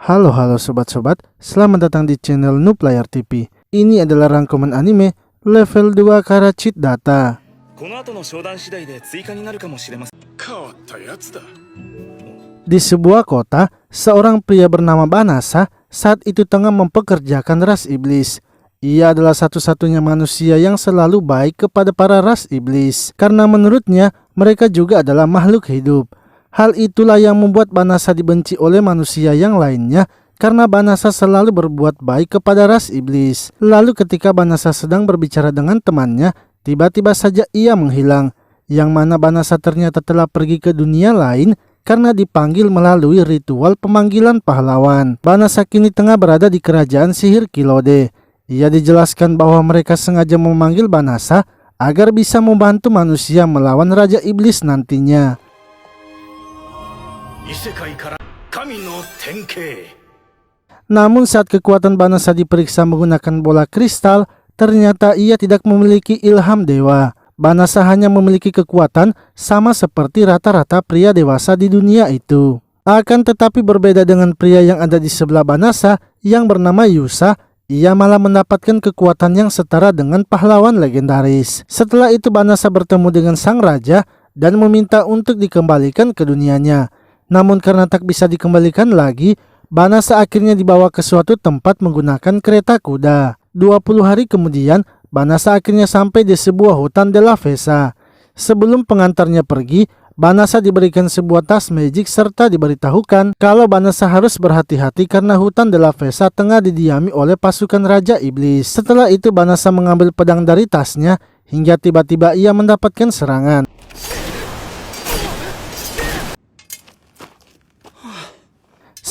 Halo sobat-sobat, selamat datang di channel Noob Layar TV. Ini adalah rangkuman anime level 2 Karachit Data. Di sebuah kota, seorang pria bernama Banasa saat itu tengah mempekerjakan ras iblis. Ia adalah satu-satunya manusia yang selalu baik kepada para ras iblis, karena menurutnya mereka juga adalah makhluk hidup. Hal itulah yang membuat Banasa dibenci oleh manusia yang lainnya karena Banasa selalu berbuat baik kepada ras iblis. Lalu ketika Banasa sedang berbicara dengan temannya, tiba-tiba saja ia menghilang, yang mana Banasa ternyata telah pergi ke dunia lain karena dipanggil melalui ritual pemanggilan pahlawan. Banasa kini tengah berada di kerajaan sihir Kilode. Ia dijelaskan bahwa mereka sengaja memanggil Banasa agar bisa membantu manusia melawan Raja Iblis nantinya. Namun saat kekuatan Banasa diperiksa menggunakan bola kristal, ternyata ia tidak memiliki ilham dewa. Banasa hanya memiliki kekuatan sama seperti rata-rata pria dewasa di dunia itu. Akan tetapi berbeda dengan pria yang ada di sebelah Banasa yang bernama Yusa, ia malah mendapatkan kekuatan yang setara dengan pahlawan legendaris. Setelah itu Banasa bertemu dengan sang raja dan meminta untuk dikembalikan ke dunianya. Namun karena tak bisa dikembalikan lagi, Banasa akhirnya dibawa ke suatu tempat menggunakan kereta kuda. 20 hari kemudian, Banasa akhirnya sampai di sebuah hutan de la Vesa. Sebelum pengantarnya pergi, Banasa diberikan sebuah tas magic serta diberitahukan kalau Banasa harus berhati-hati karena hutan de la Vesa tengah didiami oleh pasukan Raja Iblis. Setelah itu Banasa mengambil pedang dari tasnya hingga tiba-tiba ia mendapatkan serangan.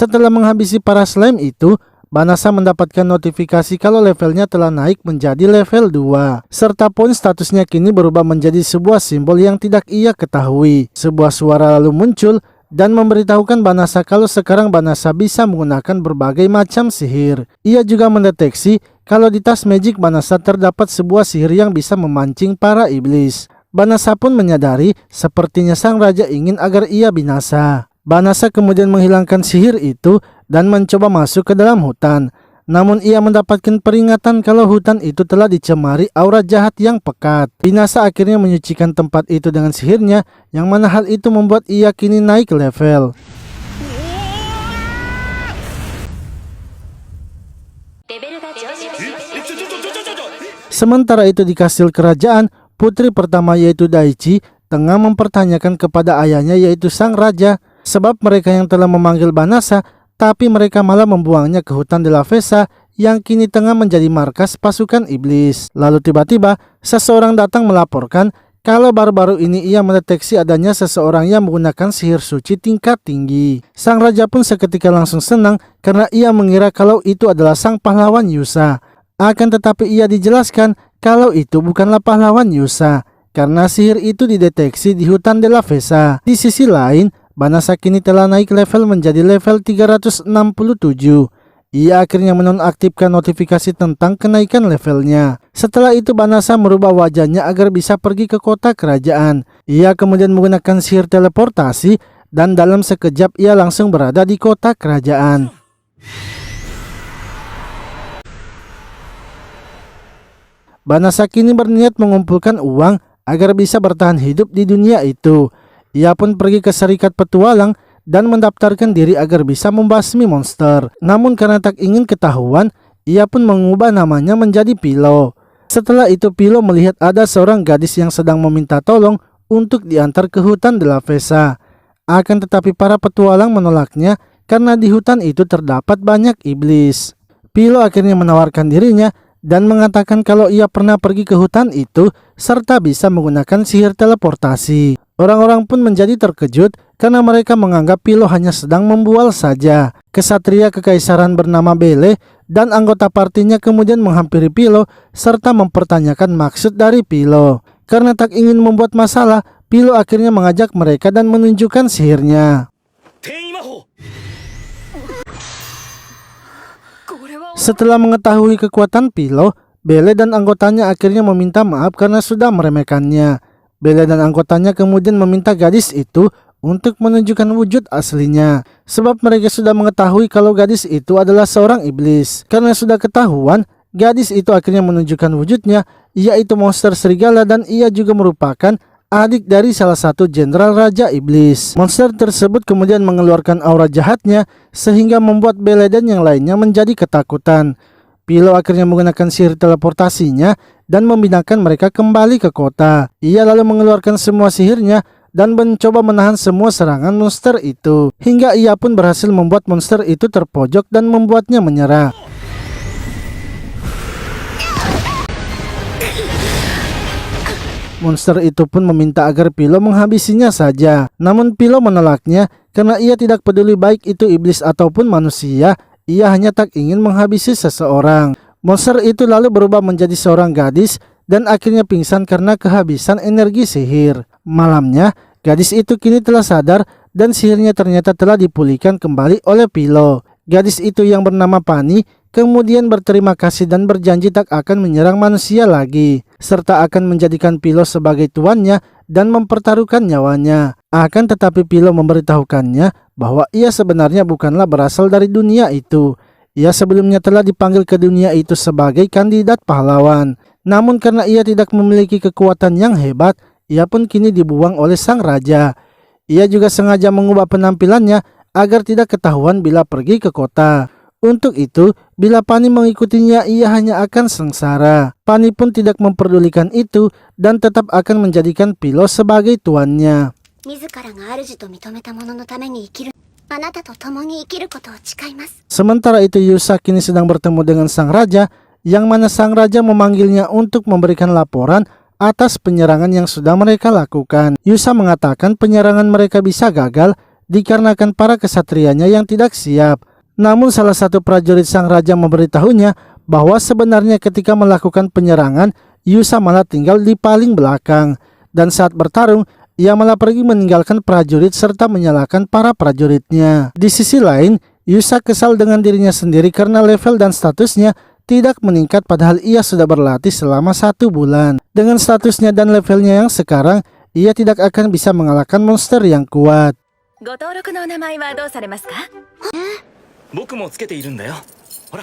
Setelah menghabisi para slime itu, Banasa mendapatkan notifikasi kalau levelnya telah naik menjadi level 2. Serta poin statusnya kini berubah menjadi sebuah simbol yang tidak ia ketahui. Sebuah suara lalu muncul dan memberitahukan Banasa kalau sekarang Banasa bisa menggunakan berbagai macam sihir. Ia juga mendeteksi kalau di tas magic Banasa terdapat sebuah sihir yang bisa memancing para iblis. Banasa pun menyadari sepertinya sang raja ingin agar ia binasa. Banasa kemudian menghilangkan sihir itu dan mencoba masuk ke dalam hutan. Namun ia mendapatkan peringatan kalau hutan itu telah dicemari aura jahat yang pekat. Banasa akhirnya menyucikan tempat itu dengan sihirnya, yang mana hal itu membuat ia kini naik level. Sementara itu di kastil kerajaan, putri pertama yaitu Daichi tengah mempertanyakan kepada ayahnya yaitu sang raja, sebab mereka yang telah memanggil Banasa, tapi mereka malah membuangnya ke hutan de la Vesa yang kini tengah menjadi markas pasukan iblis. Lalu tiba-tiba seseorang datang melaporkan kalau baru-baru ini ia mendeteksi adanya seseorang yang menggunakan sihir suci tingkat tinggi. Sang raja pun seketika langsung senang karena ia mengira kalau itu adalah sang pahlawan Yusa. Akan tetapi ia dijelaskan kalau itu bukanlah pahlawan Yusa karena sihir itu dideteksi di hutan de la Vesa. Di sisi lain, Banasa kini telah naik level menjadi level 367. Ia akhirnya menonaktifkan notifikasi tentang kenaikan levelnya. Setelah itu Banasa merubah wajahnya agar bisa pergi ke kota kerajaan. Ia kemudian menggunakan sihir teleportasi dan dalam sekejap ia langsung berada di kota kerajaan. Banasa kini berniat mengumpulkan uang agar bisa bertahan hidup di dunia itu. Ia pun pergi ke serikat petualang dan mendaftarkan diri agar bisa membasmi monster. Namun karena tak ingin ketahuan, ia pun mengubah namanya menjadi Pilo. Setelah itu Pilo melihat ada seorang gadis yang sedang meminta tolong untuk diantar ke hutan de la Vesa. Akan tetapi para petualang menolaknya karena di hutan itu terdapat banyak iblis. Pilo akhirnya menawarkan dirinya dan mengatakan kalau ia pernah pergi ke hutan itu serta bisa menggunakan sihir teleportasi. Orang-orang pun menjadi terkejut karena mereka menganggap Pilo hanya sedang membual saja. Kesatria kekaisaran bernama Bele dan anggota partinya kemudian menghampiri Pilo serta mempertanyakan maksud dari Pilo. Karena tak ingin membuat masalah, Pilo akhirnya mengajak mereka dan menunjukkan sihirnya. Setelah mengetahui kekuatan Pilo, Bele dan anggotanya akhirnya meminta maaf karena sudah meremehkannya. Bele dan anggotanya kemudian meminta gadis itu untuk menunjukkan wujud aslinya. Sebab mereka sudah mengetahui kalau gadis itu adalah seorang iblis. Karena sudah ketahuan, gadis itu akhirnya menunjukkan wujudnya, yaitu monster serigala, dan ia juga merupakan adik dari salah satu jenderal Raja Iblis. Monster tersebut kemudian mengeluarkan aura jahatnya sehingga membuat Belle dan yang lainnya menjadi ketakutan. Pilo akhirnya menggunakan sihir teleportasinya dan memindahkan mereka kembali ke kota. Ia lalu mengeluarkan semua sihirnya dan mencoba menahan semua serangan monster itu. Hingga ia pun berhasil membuat monster itu terpojok dan membuatnya menyerah. Monster itu pun meminta agar Pilo menghabisinya saja. Namun Pilo menolaknya karena ia tidak peduli baik itu iblis ataupun manusia. Ia hanya tak ingin menghabisi seseorang. Monster itu lalu berubah menjadi seorang gadis dan akhirnya pingsan karena kehabisan energi sihir. Malamnya, gadis itu kini telah sadar dan sihirnya ternyata telah dipulihkan kembali oleh Pilo. Gadis itu yang bernama Pani kemudian berterima kasih dan berjanji tak akan menyerang manusia lagi, serta akan menjadikan Pilo sebagai tuannya dan mempertaruhkan nyawanya. Akan tetapi Pilo memberitahukannya bahwa ia sebenarnya bukanlah berasal dari dunia itu. Ia sebelumnya telah dipanggil ke dunia itu sebagai kandidat pahlawan. Namun karena ia tidak memiliki kekuatan yang hebat, ia pun kini dibuang oleh sang raja. Ia juga sengaja mengubah penampilannya agar tidak ketahuan bila pergi ke kota. Untuk itu, bila Pani mengikutinya, ia hanya akan sengsara. Pani pun tidak memperdulikan itu dan tetap akan menjadikan Pilo sebagai tuannya. Sementara itu Yusa kini sedang bertemu dengan sang raja, yang mana sang raja memanggilnya untuk memberikan laporan atas penyerangan yang sudah mereka lakukan. Yusa mengatakan penyerangan mereka bisa gagal dikarenakan para kesatrianya yang tidak siap. Namun salah satu prajurit sang raja memberitahunya bahwa sebenarnya ketika melakukan penyerangan, Yusa malah tinggal di paling belakang. Dan saat bertarung, ia malah pergi meninggalkan prajurit serta menyalahkan para prajuritnya. Di sisi lain, Yusa kesal dengan dirinya sendiri karena level dan statusnya tidak meningkat padahal ia sudah berlatih selama 1 bulan. Dengan statusnya dan levelnya yang sekarang, ia tidak akan bisa mengalahkan monster yang kuat.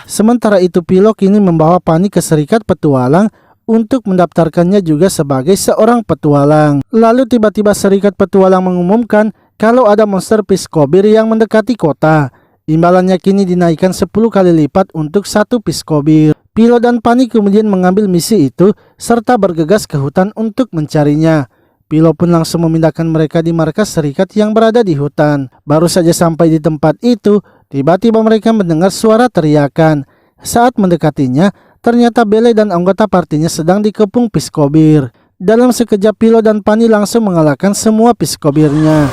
Sementara itu Pilo kini membawa Pani ke Serikat Petualang untuk mendaftarkannya juga sebagai seorang petualang. Lalu tiba-tiba Serikat Petualang mengumumkan kalau ada monster Piskobir yang mendekati kota. Imbalannya kini dinaikkan 10 kali lipat untuk 1 Piskobir. Pilo dan Pani kemudian mengambil misi itu serta bergegas ke hutan untuk mencarinya. Pilo pun langsung memindahkan mereka di markas serikat yang berada di hutan. Baru saja sampai di tempat itu, tiba-tiba mereka mendengar suara teriakan. Saat mendekatinya, ternyata Belle dan anggota partinya sedang dikepung Piskobir. Dalam sekejap Pilo dan Pani langsung mengalahkan semua Piskobirnya.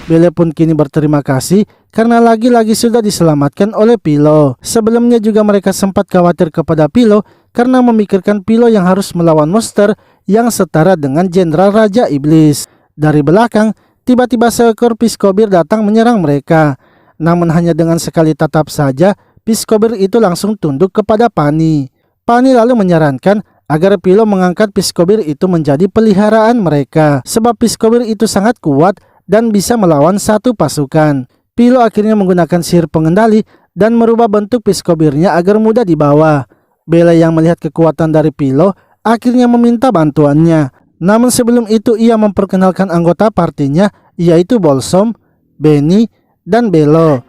Belle pun kini berterima kasih karena lagi-lagi sudah diselamatkan oleh Pilo. Sebelumnya juga mereka sempat khawatir kepada Pilo karena memikirkan Pilo yang harus melawan monster yang setara dengan Jenderal Raja Iblis. Dari belakang, tiba-tiba seekor Piskobir datang menyerang mereka. Namun hanya dengan sekali tatap saja, Piskobir itu langsung tunduk kepada Pani. Pani lalu menyarankan agar Pilo mengangkat Piskobir itu menjadi peliharaan mereka. Sebab Piskobir itu sangat kuat dan bisa melawan 1 pasukan. Pilo akhirnya menggunakan sihir pengendali dan merubah bentuk Piskobirnya agar mudah dibawa. Belle yang melihat kekuatan dari Pilo akhirnya meminta bantuannya. Namun sebelum itu ia memperkenalkan anggota partinya, yaitu Bolsom, Benny, dan Belo.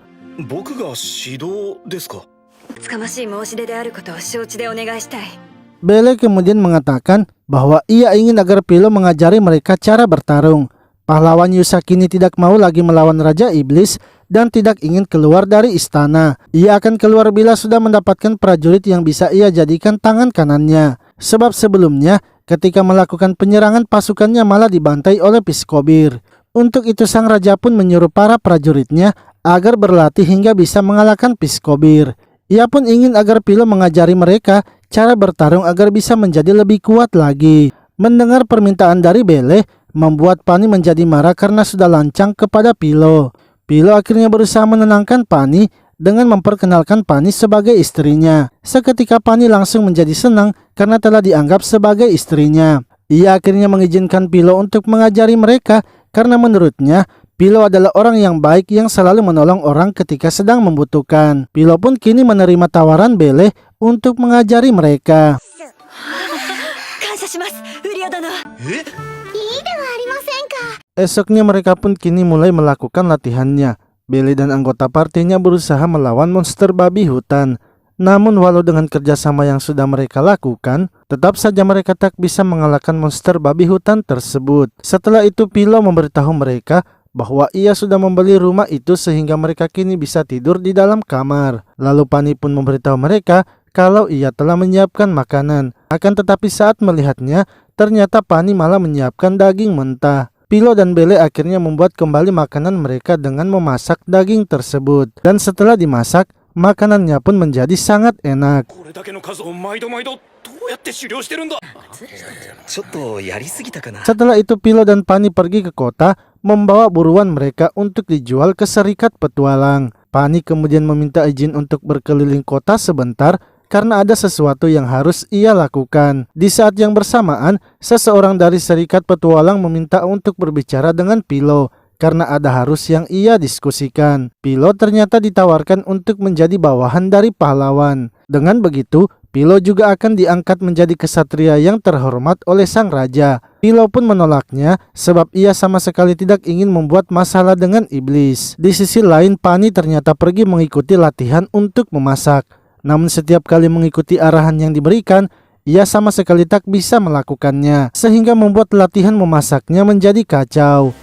Belle kemudian mengatakan bahwa ia ingin agar Pilo mengajari mereka cara bertarung. Pahlawan Yusa kini tidak mau lagi melawan Raja Iblis dan tidak ingin keluar dari istana. Ia akan keluar bila sudah mendapatkan prajurit yang bisa ia jadikan tangan kanannya. Sebab sebelumnya ketika melakukan penyerangan pasukannya malah dibantai oleh Piskobir. Untuk itu sang raja pun menyuruh para prajuritnya agar berlatih hingga bisa mengalahkan Piskobir. Ia pun ingin agar Pilo mengajari mereka cara bertarung agar bisa menjadi lebih kuat lagi. Mendengar permintaan dari Belle, membuat Pani menjadi marah karena sudah lancang kepada Pilo. Pilo akhirnya berusaha menenangkan Pani dengan memperkenalkan Pani sebagai istrinya. Seketika Pani langsung menjadi senang karena telah dianggap sebagai istrinya. Ia akhirnya mengizinkan Pilo untuk mengajari mereka karena menurutnya Pilo adalah orang yang baik yang selalu menolong orang ketika sedang membutuhkan. Pilo pun kini menerima tawaran Bele untuk mengajari mereka. Esoknya mereka pun kini mulai melakukan latihannya. Bele dan anggota partainya berusaha melawan monster babi hutan. Namun walau dengan kerjasama yang sudah mereka lakukan, tetap saja mereka tak bisa mengalahkan monster babi hutan tersebut. Setelah itu Pilo memberitahu mereka bahwa ia sudah membeli rumah itu sehingga mereka kini bisa tidur di dalam kamar. Lalu Pani pun memberitahu mereka kalau ia telah menyiapkan makanan. Akan tetapi saat melihatnya, ternyata Pani malah menyiapkan daging mentah. Pilo dan Bele akhirnya membuat kembali makanan mereka dengan memasak daging tersebut. Dan setelah dimasak, makanannya pun menjadi sangat enak. Setelah itu Pilo dan Pani pergi ke kota membawa buruan mereka untuk dijual ke Serikat Petualang. Pani kemudian meminta izin untuk berkeliling kota sebentar karena ada sesuatu yang harus ia lakukan. Di saat yang bersamaan, seseorang dari Serikat Petualang meminta untuk berbicara dengan Pilo karena ada harus yang ia diskusikan. Pilo ternyata ditawarkan untuk menjadi bawahan dari pahlawan. Dengan begitu, Pilo juga akan diangkat menjadi kesatria yang terhormat oleh sang raja. Pilo pun menolaknya sebab ia sama sekali tidak ingin membuat masalah dengan iblis. Di sisi lain, Pani ternyata pergi mengikuti latihan untuk memasak. Namun setiap kali mengikuti arahan yang diberikan, ia sama sekali tak bisa melakukannya, sehingga membuat latihan memasaknya menjadi kacau.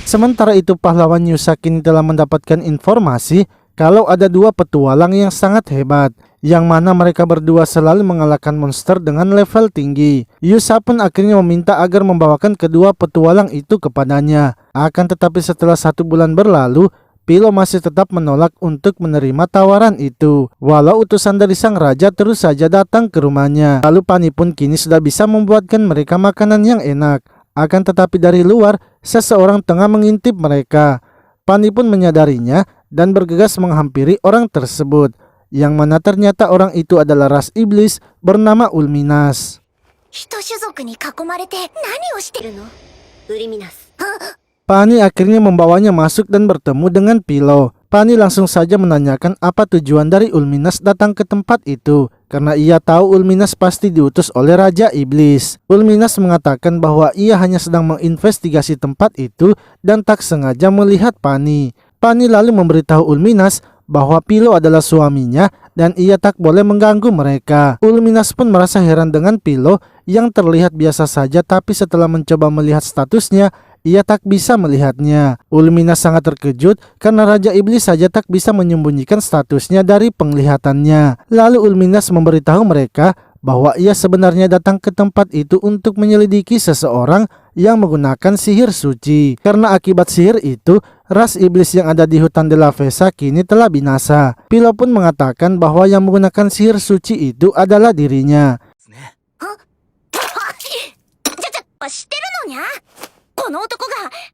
Sementara itu pahlawan Yusa kini telah mendapatkan informasi kalau ada dua petualang yang sangat hebat, yang mana mereka berdua selalu mengalahkan monster dengan level tinggi. Yusa pun akhirnya meminta agar membawakan kedua petualang itu kepadanya. Akan tetapi setelah 1 bulan berlalu, Pilo masih tetap menolak untuk menerima tawaran itu. Walau utusan dari sang raja terus saja datang ke rumahnya. Lalu Pani pun kini sudah bisa membuatkan mereka makanan yang enak. Akan tetapi dari luar, seseorang tengah mengintip mereka. Pani pun menyadarinya dan bergegas menghampiri orang tersebut, yang mana ternyata orang itu adalah ras iblis bernama Ulminas. Pani akhirnya membawanya masuk dan bertemu dengan Pilo. Pani langsung saja menanyakan apa tujuan dari Ulminas datang ke tempat itu, karena ia tahu Ulminas pasti diutus oleh Raja Iblis. Ulminas mengatakan bahwa ia hanya sedang menginvestigasi tempat itu dan tak sengaja melihat Pani. Pani lalu memberitahu Ulminas bahwa Pilo adalah suaminya dan ia tak boleh mengganggu mereka. Ulminas pun merasa heran dengan Pilo yang terlihat biasa saja, tapi setelah mencoba melihat statusnya, ia tak bisa melihatnya. Ulminas sangat terkejut karena Raja Iblis saja tak bisa menyembunyikan statusnya dari penglihatannya. Lalu Ulminas memberitahu mereka bahwa ia sebenarnya datang ke tempat itu untuk menyelidiki seseorang yang menggunakan sihir suci. Karena akibat sihir itu, ras iblis yang ada di hutan de la Vesa kini telah binasa. Pilo pun mengatakan bahwa yang menggunakan sihir suci itu adalah dirinya.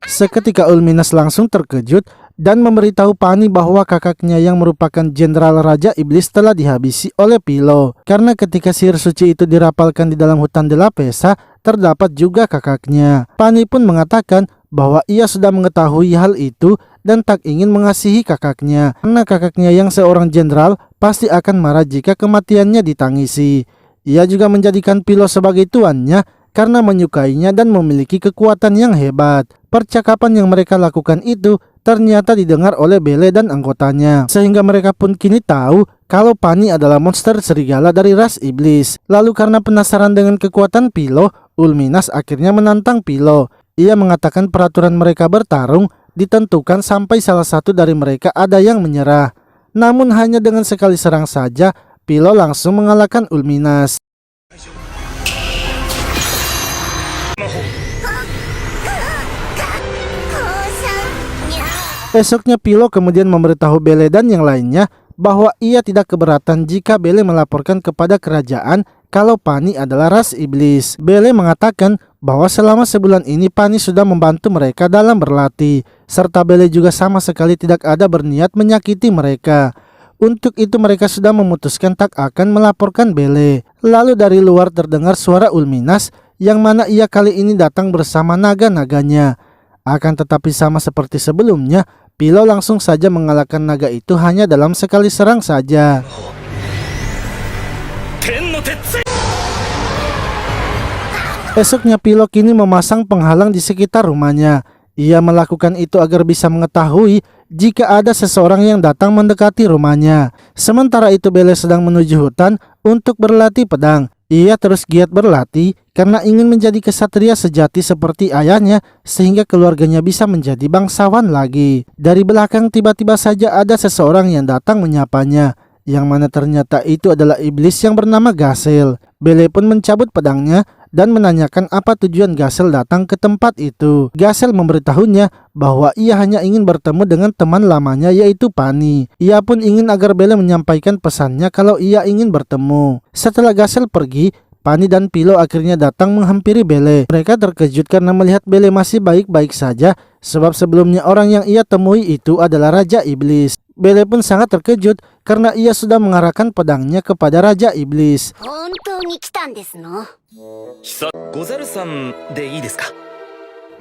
Seketika Ulminas langsung terkejut dan memberitahu Pani bahwa kakaknya yang merupakan jenderal Raja Iblis telah dihabisi oleh Pilo. Karena ketika sihir suci itu dirapalkan di dalam hutan de la Vesa, terdapat juga kakaknya. Pani pun mengatakan bahwa ia sudah mengetahui hal itu dan tak ingin mengasihi kakaknya, karena kakaknya yang seorang jenderal pasti akan marah jika kematiannya ditangisi. Ia juga menjadikan Pilo sebagai tuannya karena menyukainya dan memiliki kekuatan yang hebat. Percakapan yang mereka lakukan itu ternyata didengar oleh Bele dan anggotanya, sehingga mereka pun kini tahu kalau Pani adalah monster serigala dari ras iblis. Lalu karena penasaran dengan kekuatan Pilo, Ulminas akhirnya menantang Pilo. Ia mengatakan peraturan mereka bertarung ditentukan sampai salah satu dari mereka ada yang menyerah. Namun hanya dengan sekali serang saja, Pilo langsung mengalahkan Ulminas. Esoknya Pilo kemudian memberitahu Bele dan yang lainnya bahwa ia tidak keberatan jika Bele melaporkan kepada kerajaan kalau Pani adalah ras iblis. Bele mengatakan bahwa selama sebulan ini Pani sudah membantu mereka dalam berlatih, serta Bele juga sama sekali tidak ada berniat menyakiti mereka. Untuk itu mereka sudah memutuskan tak akan melaporkan Bele. Lalu dari luar terdengar suara Ulminas yang mana ia kali ini datang bersama naga-naganya. Akan tetapi sama seperti sebelumnya, Pilo langsung saja mengalahkan naga itu hanya dalam sekali serang saja. Esoknya Pilo kini memasang penghalang di sekitar rumahnya. Ia melakukan itu agar bisa mengetahui jika ada seseorang yang datang mendekati rumahnya. Sementara itu Bele sedang menuju hutan untuk berlatih pedang. Ia terus giat berlatih karena ingin menjadi kesatria sejati seperti ayahnya sehingga keluarganya bisa menjadi bangsawan lagi. Dari belakang tiba-tiba saja ada seseorang yang datang menyapanya, yang mana ternyata itu adalah iblis yang bernama Gasel. Bele pun mencabut pedangnya dan menanyakan apa tujuan Gasel datang ke tempat itu. Gasel memberitahunya bahwa ia hanya ingin bertemu dengan teman lamanya yaitu Pani. Ia pun ingin agar Bele menyampaikan pesannya kalau ia ingin bertemu. Setelah Gasel pergi, Pani dan Pilo akhirnya datang menghampiri Bele. Mereka terkejut karena melihat Bele masih baik-baik saja, sebab sebelumnya orang yang ia temui itu adalah Raja Iblis. Bele pun sangat terkejut karena ia sudah mengarahkan pedangnya kepada Raja Iblis.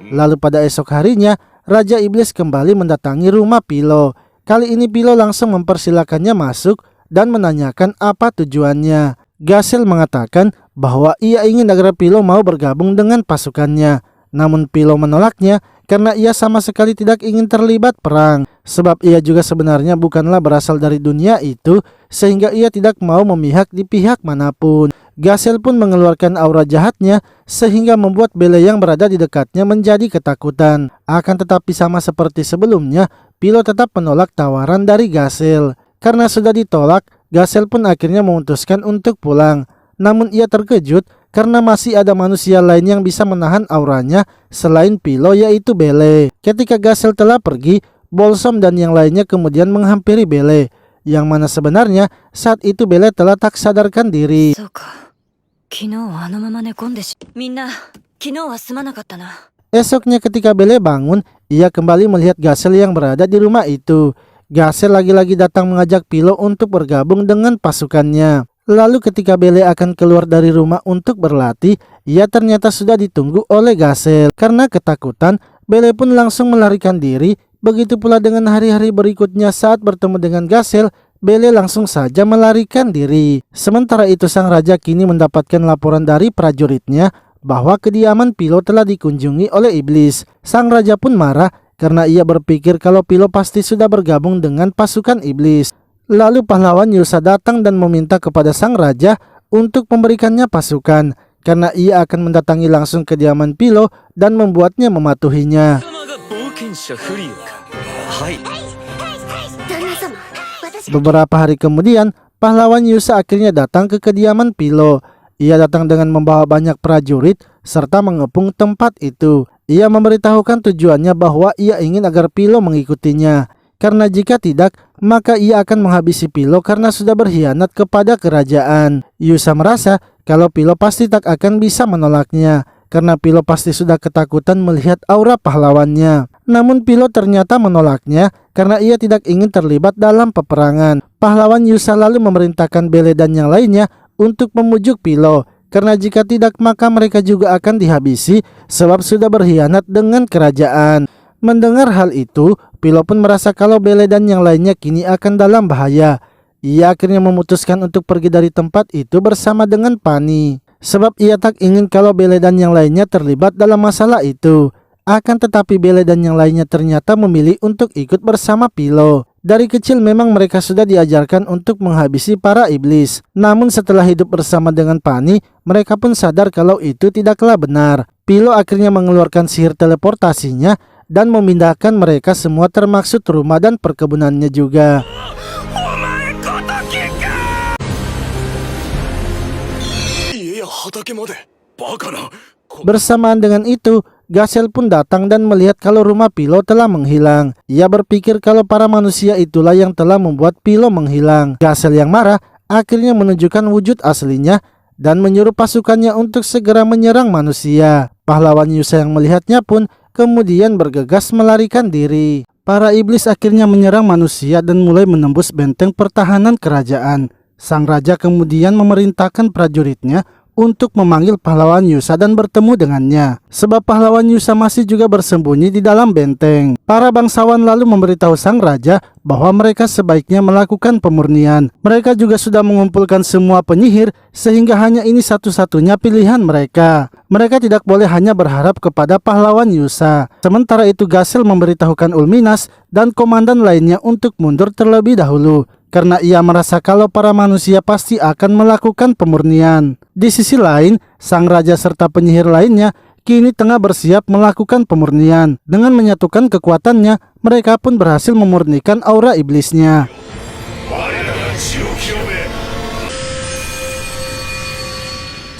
Lalu pada esok harinya, Raja Iblis kembali mendatangi rumah Pilo. Kali ini Pilo langsung mempersilakannya masuk dan menanyakan apa tujuannya. Gasel mengatakan bahwa ia ingin agar Pilo mau bergabung dengan pasukannya. Namun Pilo menolaknya karena ia sama sekali tidak ingin terlibat perang. Sebab ia juga sebenarnya bukanlah berasal dari dunia itu, sehingga ia tidak mau memihak di pihak manapun. Gasel pun mengeluarkan aura jahatnya sehingga membuat Bele yang berada di dekatnya menjadi ketakutan. Akan tetapi sama seperti sebelumnya, Pilo tetap menolak tawaran dari Gasel. Karena sudah ditolak, Gasel pun akhirnya memutuskan untuk pulang. Namun ia terkejut karena masih ada manusia lain yang bisa menahan auranya selain Pilo yaitu Bele. Ketika Gasel telah pergi, Bolsom dan yang lainnya kemudian menghampiri Bele, yang mana sebenarnya saat itu Bele telah tak sadarkan diri. Esoknya ketika Bele bangun, ia kembali melihat Gasel yang berada di rumah itu. Gasel lagi-lagi datang mengajak Pilo untuk bergabung dengan pasukannya. Lalu ketika Bele akan keluar dari rumah untuk berlatih, ia ternyata sudah ditunggu oleh Gasel. Karena ketakutan, Bele pun langsung melarikan diri. Begitu pula dengan hari-hari berikutnya saat bertemu dengan Gasel, Bele langsung saja melarikan diri. Sementara itu sang raja kini mendapatkan laporan dari prajuritnya bahwa kediaman Pilo telah dikunjungi oleh iblis. Sang raja pun marah karena ia berpikir kalau Pilo pasti sudah bergabung dengan pasukan iblis. Lalu pahlawan Yusa datang dan meminta kepada sang raja untuk memberikannya pasukan karena ia akan mendatangi langsung kediaman Pilo dan membuatnya mematuhinya. Beberapa hari kemudian, pahlawan Yusa akhirnya datang ke kediaman Pilo. Ia datang dengan membawa banyak prajurit serta mengepung tempat itu. Ia memberitahukan tujuannya bahwa ia ingin agar Pilo mengikutinya. Karena jika tidak, maka ia akan menghabisi Pilo karena sudah berkhianat kepada kerajaan. Yusa merasa kalau Pilo pasti tak akan bisa menolaknya, karena Pilo pasti sudah ketakutan melihat aura pahlawannya. Namun Pilo ternyata menolaknya karena ia tidak ingin terlibat dalam peperangan. Pahlawan Yusa lalu memerintahkan Bele dan yang lainnya untuk memujuk Pilo, karena jika tidak maka mereka juga akan dihabisi sebab sudah berkhianat dengan kerajaan. Mendengar hal itu, Pilo pun merasa kalau Bele dan yang lainnya kini akan dalam bahaya. Ia akhirnya memutuskan untuk pergi dari tempat itu bersama dengan Pani, sebab ia tak ingin kalau Bele dan yang lainnya terlibat dalam masalah itu. Akan tetapi Bele dan yang lainnya ternyata memilih untuk ikut bersama Pilo. Dari kecil memang mereka sudah diajarkan untuk menghabisi para iblis. Namun setelah hidup bersama dengan Pani, mereka pun sadar kalau itu tidaklah benar. Pilo akhirnya mengeluarkan sihir teleportasinya dan memindahkan mereka semua termaksud rumah dan perkebunannya juga. Bersamaan dengan itu, Gasel pun datang dan melihat kalau rumah Pilo telah menghilang. Ia berpikir kalau para manusia itulah yang telah membuat Pilo menghilang. Gasel yang marah akhirnya menunjukkan wujud aslinya dan menyuruh pasukannya untuk segera menyerang manusia. Pahlawan Yusa yang melihatnya pun kemudian bergegas melarikan diri. para iblis akhirnya menyerang manusia dan mulai menembus benteng pertahanan kerajaan. Sang raja kemudian memerintahkan prajuritnya untuk memanggil pahlawan Yusa dan bertemu dengannya. Sebab pahlawan Yusa masih juga bersembunyi di dalam benteng. Para bangsawan lalu memberitahu sang raja bahwa mereka sebaiknya melakukan pemurnian. Mereka juga sudah mengumpulkan semua penyihir sehingga hanya ini satu-satunya pilihan mereka. Mereka tidak boleh hanya berharap kepada pahlawan Yusa. Sementara itu Gasel memberitahukan Ulminas dan komandan lainnya untuk mundur terlebih dahulu, karena ia merasa kalau para manusia pasti akan melakukan pemurnian. Di sisi lain, sang raja serta penyihir lainnya kini tengah bersiap melakukan pemurnian. Dengan menyatukan kekuatannya, mereka pun berhasil memurnikan aura iblisnya.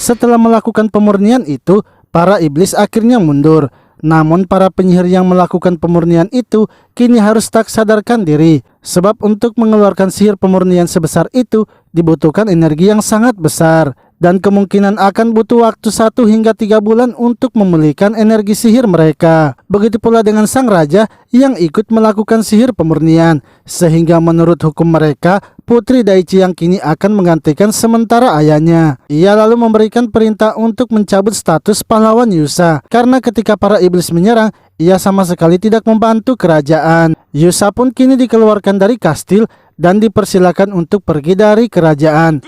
Setelah melakukan pemurnian itu, para iblis akhirnya mundur. Namun para penyihir yang melakukan pemurnian itu kini harus tak sadarkan diri. Sebab untuk mengeluarkan sihir pemurnian sebesar itu dibutuhkan energi yang sangat besar. Dan kemungkinan akan butuh waktu 1 hingga 3 bulan untuk memulihkan energi sihir mereka. Begitu pula dengan sang raja yang ikut melakukan sihir pemurnian. Sehingga menurut hukum mereka, Putri Daichi yang kini akan menggantikan sementara ayahnya. Ia lalu memberikan perintah untuk mencabut status pahlawan Yusa. Karena ketika para iblis menyerang, ia sama sekali tidak membantu kerajaan. Yusa pun kini dikeluarkan dari kastil dan dipersilakan untuk pergi dari kerajaan.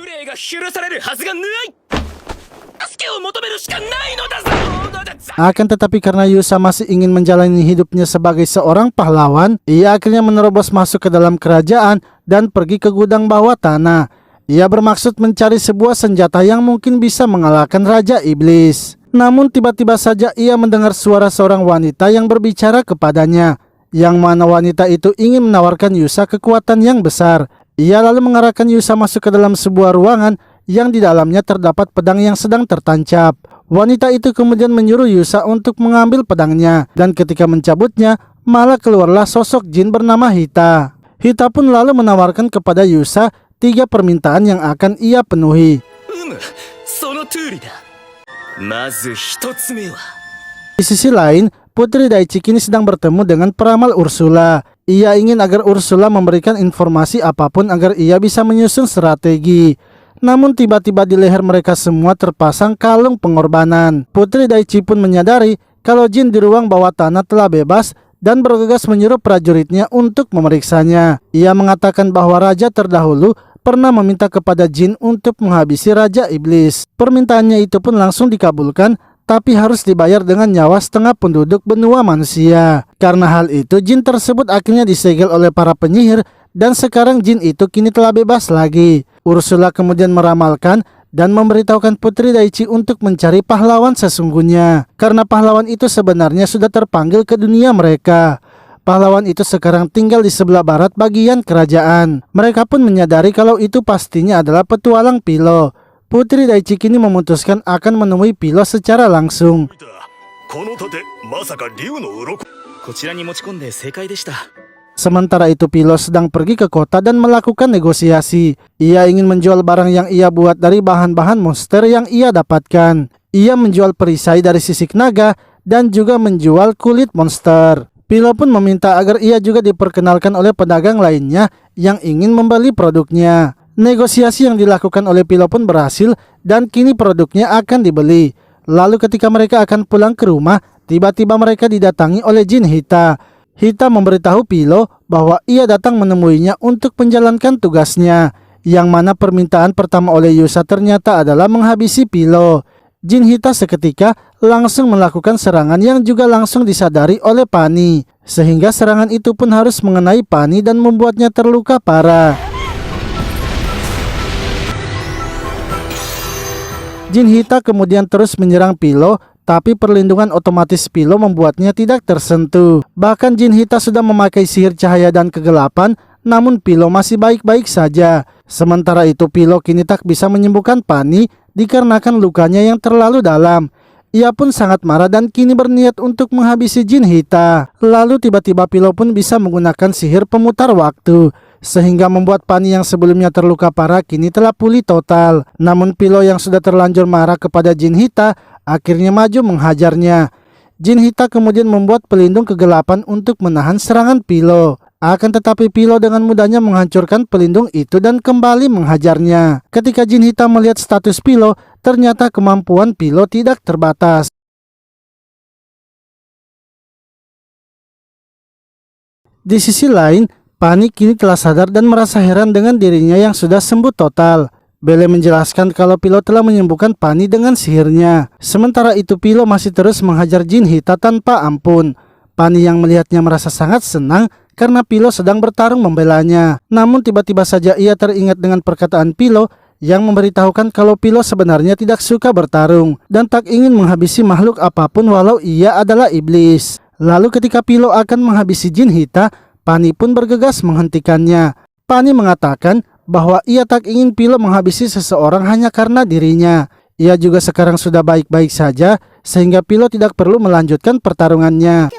Akan tetapi karena Yusa masih ingin menjalani hidupnya sebagai seorang pahlawan, ia akhirnya menerobos masuk ke dalam kerajaan dan pergi ke gudang bawah tanah. Ia bermaksud mencari sebuah senjata yang mungkin bisa mengalahkan Raja Iblis. Namun tiba-tiba saja ia mendengar suara seorang wanita yang berbicara kepadanya, yang mana wanita itu ingin menawarkan Yusa kekuatan yang besar. Ia lalu mengarahkan Yusa masuk ke dalam sebuah ruangan yang di dalamnya terdapat pedang yang sedang tertancap. Wanita itu kemudian menyuruh Yusa untuk mengambil pedangnya, dan ketika mencabutnya, malah keluarlah sosok jin bernama Hita. Hita pun lalu menawarkan kepada Yusa 3 permintaan yang akan ia penuhi. Di sisi lain, Putri Daichi kini sedang bertemu dengan peramal Ursula. Ia ingin agar Ursula memberikan informasi apapun agar ia bisa menyusun strategi. Namun tiba-tiba di leher mereka semua terpasang kalung pengorbanan. Putri Daichi pun menyadari kalau jin di ruang bawah tanah telah bebas dan bergegas menyuruh prajuritnya untuk memeriksanya. Ia mengatakan bahwa raja terdahulu pernah meminta kepada jin untuk menghabisi Raja Iblis. Permintaannya itu pun langsung dikabulkan, tapi harus dibayar dengan nyawa setengah penduduk benua manusia. Karena hal itu, jin tersebut akhirnya disegel oleh para penyihir dan sekarang jin itu kini telah bebas lagi. Ursula kemudian meramalkan dan memberitahukan Putri Daichi untuk mencari pahlawan sesungguhnya. Karena pahlawan itu sebenarnya sudah terpanggil ke dunia mereka. Pahlawan itu sekarang tinggal di sebelah barat bagian kerajaan. Mereka pun menyadari kalau itu pastinya adalah petualang Pilo. Putri Daichi kini memutuskan akan menemui Pilo secara langsung. Sementara itu Pilo sedang pergi ke kota dan melakukan negosiasi. Ia ingin menjual barang yang ia buat dari bahan-bahan monster yang ia dapatkan. Ia menjual perisai dari sisik naga dan juga menjual kulit monster. Pilo pun meminta agar ia juga diperkenalkan oleh pedagang lainnya yang ingin membeli produknya. Negosiasi yang dilakukan oleh Pilo pun berhasil dan kini produknya akan dibeli. Lalu ketika mereka akan pulang ke rumah, tiba-tiba mereka didatangi oleh jin Hita. Hita memberitahu Pilo bahwa ia datang menemuinya untuk menjalankan tugasnya, yang mana permintaan pertama oleh Yusa ternyata adalah menghabisi Pilo. Jin Hita seketika langsung melakukan serangan yang juga langsung disadari oleh Pani, sehingga serangan itu pun harus mengenai Pani dan membuatnya terluka parah. Jin Hita kemudian terus menyerang Pilo, tapi perlindungan otomatis Pilo membuatnya tidak tersentuh. Bahkan Jin Hita sudah memakai sihir cahaya dan kegelapan, namun Pilo masih baik-baik saja. Sementara itu Pilo kini tak bisa menyembuhkan Pani dikarenakan lukanya yang terlalu dalam. Ia pun sangat marah dan kini berniat untuk menghabisi jin Hita. Lalu tiba-tiba Pilo pun bisa menggunakan sihir pemutar waktu, sehingga membuat Pani yang sebelumnya terluka parah kini telah pulih total. Namun Pilo yang sudah terlanjur marah kepada jin Hita akhirnya maju menghajarnya. Jin Hita kemudian membuat pelindung kegelapan untuk menahan serangan Pilo. Akan tetapi Pilo dengan mudahnya menghancurkan pelindung itu dan kembali menghajarnya. Ketika Jin Hita melihat status Pilo, ternyata kemampuan Pilo tidak terbatas. Di sisi lain, Pani kini telah sadar dan merasa heran dengan dirinya yang sudah sembuh total. Bele menjelaskan kalau Pilo telah menyembuhkan Pani dengan sihirnya. Sementara itu Pilo masih terus menghajar Jin Hita tanpa ampun. Pani yang melihatnya merasa sangat senang karena Pilo sedang bertarung membelanya. Namun tiba-tiba saja ia teringat dengan perkataan Pilo yang memberitahukan kalau Pilo sebenarnya tidak suka bertarung dan tak ingin menghabisi makhluk apapun walau ia adalah iblis. Lalu ketika Pilo akan menghabisi Jin Hita, Pani pun bergegas menghentikannya. Pani mengatakan bahwa ia tak ingin Pilo menghabisi seseorang hanya karena dirinya. Ia juga sekarang sudah baik-baik saja sehingga Pilo tidak perlu melanjutkan pertarungannya.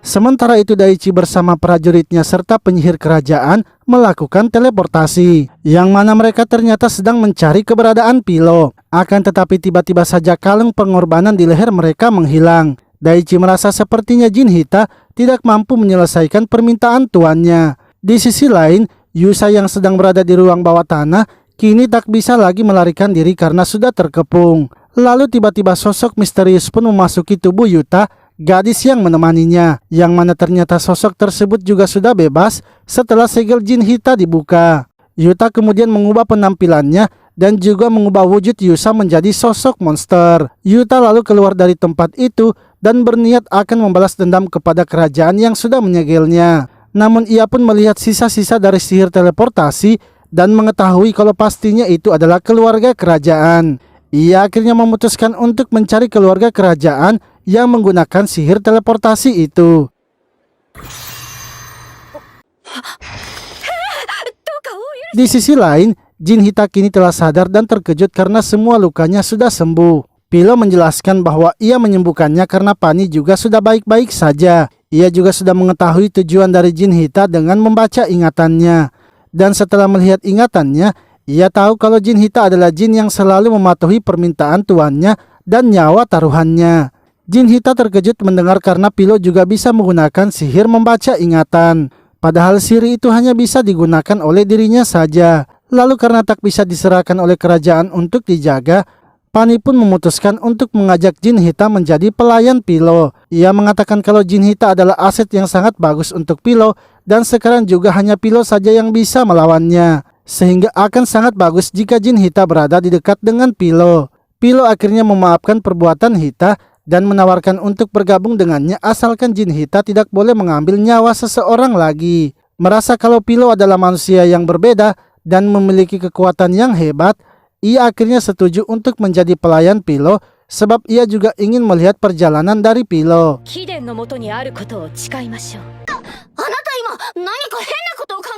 Sementara itu Daichi bersama prajuritnya serta penyihir kerajaan melakukan teleportasi, yang mana mereka ternyata sedang mencari keberadaan Pilo. Akan tetapi tiba-tiba saja kalung pengorbanan di leher mereka menghilang. Daichi merasa sepertinya Jin Hita tidak mampu menyelesaikan permintaan tuannya. Di sisi lain, Yusa yang sedang berada di ruang bawah tanah kini tak bisa lagi melarikan diri karena sudah terkepung. Lalu tiba-tiba sosok misterius pun memasuki tubuh Yuta, gadis yang menemaninya, yang mana ternyata sosok tersebut juga sudah bebas setelah segel Jin Hita dibuka. Yuta kemudian mengubah penampilannya dan juga mengubah wujud Yusa menjadi sosok monster. Yuta lalu keluar dari tempat itu dan berniat akan membalas dendam kepada kerajaan yang sudah menyegelnya. Namun ia pun melihat sisa-sisa dari sihir teleportasi dan mengetahui kalau pastinya itu adalah keluarga kerajaan. Ia akhirnya memutuskan untuk mencari keluarga kerajaan yang menggunakan sihir teleportasi itu. Di sisi lain, Jin Hita kini telah sadar dan terkejut karena semua lukanya sudah sembuh. Pilo menjelaskan bahwa ia menyembuhkannya karena Pani juga sudah baik-baik saja. Ia juga sudah mengetahui tujuan dari Jin Hita dengan membaca ingatannya. Dan setelah melihat ingatannya, ia tahu kalau Jin Hita adalah jin yang selalu mematuhi permintaan tuannya dan nyawa taruhannya. Jin Hita terkejut mendengar karena Pilo juga bisa menggunakan sihir membaca ingatan. Padahal sihir itu hanya bisa digunakan oleh dirinya saja. Lalu karena tak bisa diserahkan oleh kerajaan untuk dijaga, Pani pun memutuskan untuk mengajak Jin Hita menjadi pelayan Pilo. Ia mengatakan kalau Jin Hita adalah aset yang sangat bagus untuk Pilo dan sekarang juga hanya Pilo saja yang bisa melawannya. Sehingga akan sangat bagus jika Jin Hita berada di dekat dengan Pilo. Pilo akhirnya memaafkan perbuatan Hita dan menawarkan untuk bergabung dengannya asalkan Jin Hita tidak boleh mengambil nyawa seseorang lagi. Merasa kalau Pilo adalah manusia yang berbeda dan memiliki kekuatan yang hebat, ia akhirnya setuju untuk menjadi pelayan Pilo sebab ia juga ingin melihat perjalanan dari Pilo.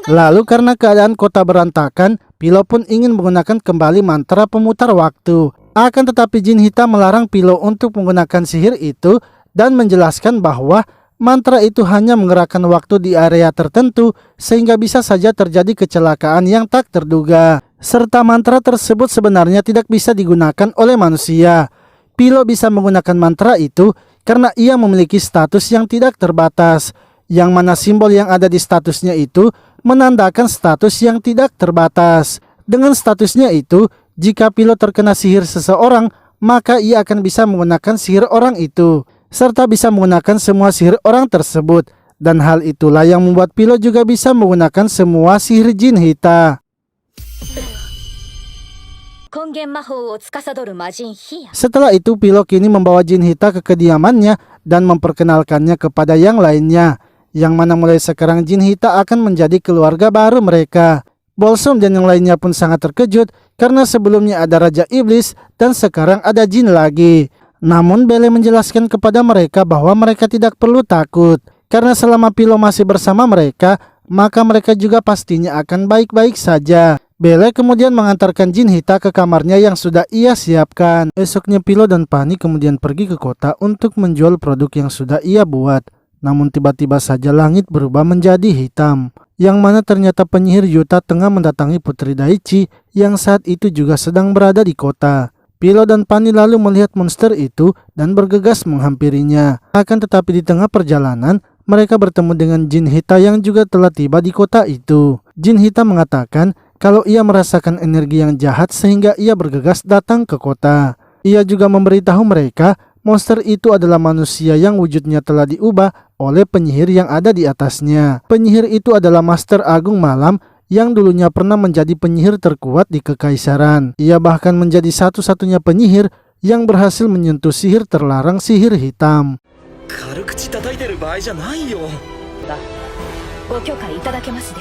Lalu karena keadaan kota berantakan, Pilo pun ingin menggunakan kembali mantra pemutar waktu. Akan tetapi Jin Hita melarang Pilo untuk menggunakan sihir itu dan menjelaskan bahwa mantra itu hanya menggerakkan waktu di area tertentu sehingga bisa saja terjadi kecelakaan yang tak terduga. Serta mantra tersebut sebenarnya tidak bisa digunakan oleh manusia. Pilo bisa menggunakan mantra itu karena ia memiliki status yang tidak terbatas, yang mana simbol yang ada di statusnya itu menandakan status yang tidak terbatas. Dengan statusnya itu, jika Pilo terkena sihir seseorang, maka ia akan bisa menggunakan sihir orang itu, serta bisa menggunakan semua sihir orang tersebut. Dan hal itulah yang membuat Pilo juga bisa menggunakan semua sihir Jin Hita. Setelah itu Pilo kini membawa Jin Hita ke kediamannya dan memperkenalkannya kepada yang lainnya, yang mana mulai sekarang Jin Hita akan menjadi keluarga baru mereka. Bolsom dan yang lainnya pun sangat terkejut karena sebelumnya ada Raja Iblis dan sekarang ada Jin lagi. Namun Bele menjelaskan kepada mereka bahwa mereka tidak perlu takut karena selama Pilo masih bersama mereka, maka mereka juga pastinya akan baik-baik saja. Bele kemudian mengantarkan Jin Hita ke kamarnya yang sudah ia siapkan. Esoknya Pilo dan Pani kemudian pergi ke kota untuk menjual produk yang sudah ia buat. Namun tiba-tiba saja langit berubah menjadi hitam. yang mana ternyata penyihir Yuta tengah mendatangi Putri Daichi yang saat itu juga sedang berada di kota. Pilo dan Pani lalu melihat monster itu dan bergegas menghampirinya. Akan tetapi di tengah perjalanan, mereka bertemu dengan Jin Hita yang juga telah tiba di kota itu. Jin Hita mengatakan kalau ia merasakan energi yang jahat sehingga ia bergegas datang ke kota. Ia juga memberitahu mereka monster itu adalah manusia yang wujudnya telah diubah oleh penyihir yang ada di atasnya. Penyihir itu adalah Master Agung Malam yang dulunya pernah menjadi penyihir terkuat di Kekaisaran. Ia bahkan menjadi satu-satunya penyihir yang berhasil menyentuh sihir terlarang, sihir hitam.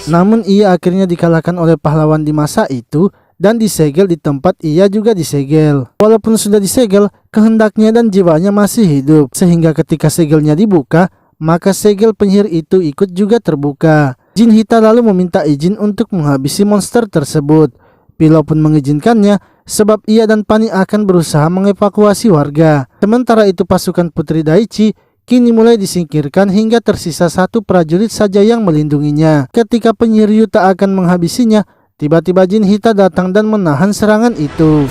Namun ia akhirnya dikalahkan oleh pahlawan di masa itu dan disegel di tempat ia juga disegel. Walaupun sudah disegel, kehendaknya dan jiwanya masih hidup, sehingga ketika segelnya dibuka, maka segel penyihir itu ikut juga terbuka. Jin Hita lalu meminta izin untuk menghabisi monster tersebut. Pilo pun mengizinkannya sebab ia dan Pani akan berusaha mengevakuasi warga. Sementara itu pasukan Putri Daichi kini mulai disingkirkan hingga tersisa satu prajurit saja yang melindunginya. Ketika penyihir Yuta akan menghabisinya, tiba-tiba Jin Hita datang dan menahan serangan itu.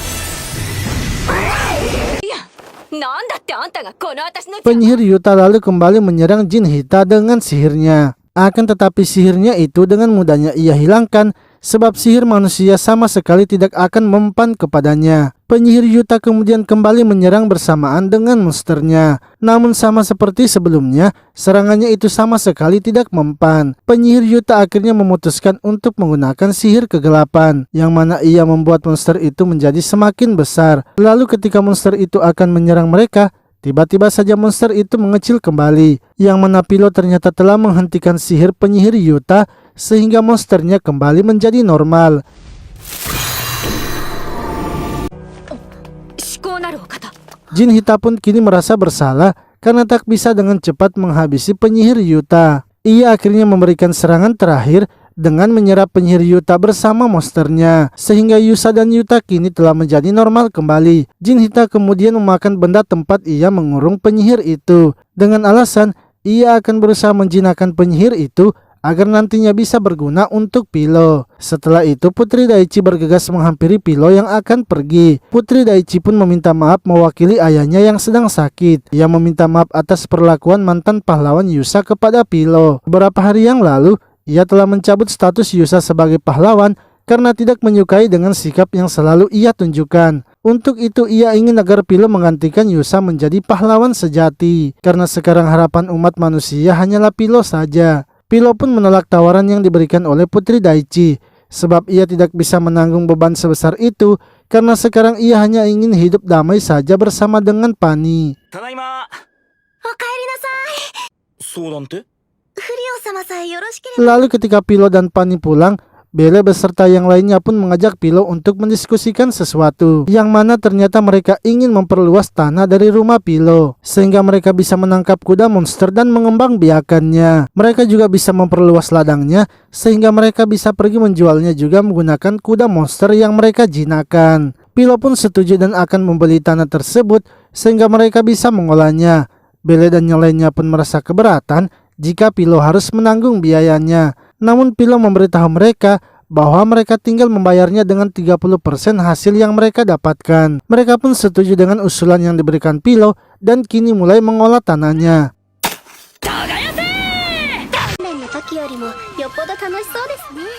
Penyihir Yuta lalu kembali menyerang Jin Hita dengan sihirnya. Akan tetapi sihirnya itu dengan mudahnya ia hilangkan sebab sihir manusia sama sekali tidak akan mempan kepadanya. Penyihir Yuta kemudian kembali menyerang bersamaan dengan monsternya. Namun sama seperti sebelumnya, serangannya itu sama sekali tidak mempan. Penyihir Yuta akhirnya memutuskan untuk menggunakan sihir kegelapan, yang mana ia membuat monster itu menjadi semakin besar. Lalu ketika monster itu akan menyerang mereka, tiba-tiba saja monster itu mengecil kembali, yang mana Pilo ternyata telah menghentikan sihir penyihir Yuta sehingga monsternya kembali menjadi normal. Jin Hita pun kini merasa bersalah karena tak bisa dengan cepat menghabisi penyihir Yuta. Ia akhirnya memberikan serangan terakhir dengan menyerap penyihir Yuta bersama monsternya, sehingga Yusa dan Yuta kini telah menjadi normal kembali. Jin Hita kemudian memakan benda tempat ia mengurung penyihir itu dengan alasan ia akan berusaha menjinakkan penyihir itu agar nantinya bisa berguna untuk Pilo. Setelah itu Putri Daichi bergegas menghampiri Pilo yang akan pergi. Putri Daichi pun meminta maaf mewakili ayahnya yang sedang sakit. Ia meminta maaf atas perlakuan mantan pahlawan Yusa kepada Pilo. Beberapa hari yang lalu ia telah mencabut status Yusa sebagai pahlawan karena tidak menyukai dengan sikap yang selalu ia tunjukkan. Untuk itu ia ingin agar Pilo menggantikan Yusa menjadi pahlawan sejati. Karena sekarang harapan umat manusia hanyalah Pilo saja. Pilo pun menolak tawaran yang diberikan oleh Putri Daichi sebab ia tidak bisa menanggung beban sebesar itu karena sekarang ia hanya ingin hidup damai saja bersama dengan Pani. Lalu ketika Pilo dan Pani pulang, Belle beserta yang lainnya pun mengajak Pilo untuk mendiskusikan sesuatu, yang mana ternyata mereka ingin memperluas tanah dari rumah Pilo sehingga mereka bisa menangkap kuda monster dan mengembangbiakannya. Mereka juga bisa memperluas ladangnya sehingga mereka bisa pergi menjualnya juga menggunakan kuda monster yang mereka jinakkan. Pilo pun setuju dan akan membeli tanah tersebut sehingga mereka bisa mengolahnya. Belle dan yang lainnya pun merasa keberatan jika Pilo harus menanggung biayanya. Namun Pilo memberitahu mereka bahwa mereka tinggal membayarnya dengan 30% hasil yang mereka dapatkan. Mereka pun setuju dengan usulan yang diberikan Pilo dan kini mulai mengolah tanahnya.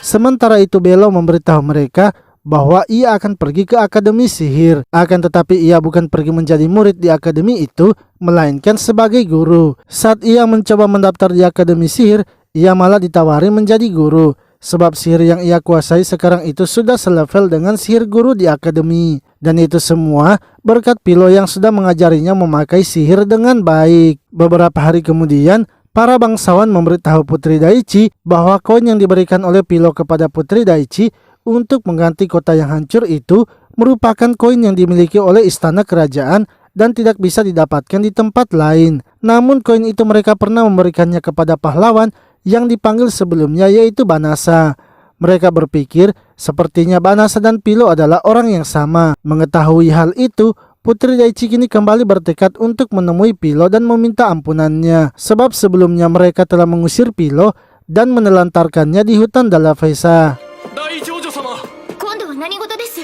Sementara itu Belo memberitahu mereka bahwa ia akan pergi ke Akademi Sihir. Akan tetapi ia bukan pergi menjadi murid di akademi itu, melainkan sebagai guru. Saat ia mencoba mendaftar di Akademi Sihir, ia malah ditawari menjadi guru. Sebab sihir yang ia kuasai sekarang itu sudah selevel dengan sihir guru di akademi. Dan itu semua berkat Pilo yang sudah mengajarinya memakai sihir dengan baik. Beberapa hari kemudian, para bangsawan memberitahu Putri Daichi bahwa koin yang diberikan oleh Pilo kepada Putri Daichi untuk mengganti kota yang hancur itu merupakan koin yang dimiliki oleh istana kerajaan dan tidak bisa didapatkan di tempat lain. Namun koin itu mereka pernah memberikannya kepada pahlawan yang dipanggil sebelumnya, yaitu Banasa. Mereka berpikir sepertinya Banasa dan Pilo adalah orang yang sama. Mengetahui hal itu, Putri Daichi kini kembali bertekad untuk menemui Pilo dan meminta ampunannya. Sebab sebelumnya mereka telah mengusir Pilo, dan menelantarkannya di hutan Dalafesa. 大長女様、今度は何事です？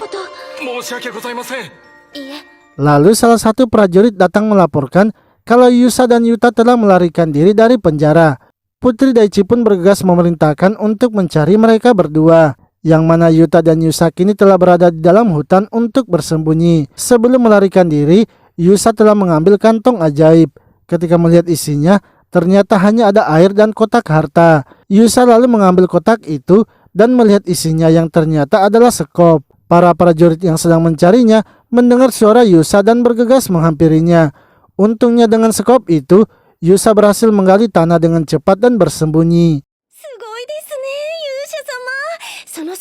申し訳ございません。いえ、 Lalu salah satu prajurit datang melaporkan kalau Yusa dan Yuta telah melarikan diri dari penjara. Putri Daichi pun bergegas memerintahkan untuk mencari mereka berdua, yang mana Yuta dan Yusa kini telah berada di dalam hutan untuk bersembunyi. Sebelum melarikan diri, Yusa telah mengambil kantong ajaib. Ketika melihat isinya, ternyata hanya ada air dan kotak harta. Yusa lalu mengambil kotak itu dan melihat isinya yang ternyata adalah sekop. Para prajurit yang sedang mencarinya mendengar suara Yusa dan bergegas menghampirinya. Untungnya dengan sekop itu, Yusa berhasil menggali tanah dengan cepat dan bersembunyi. すごいですね、勇者様。その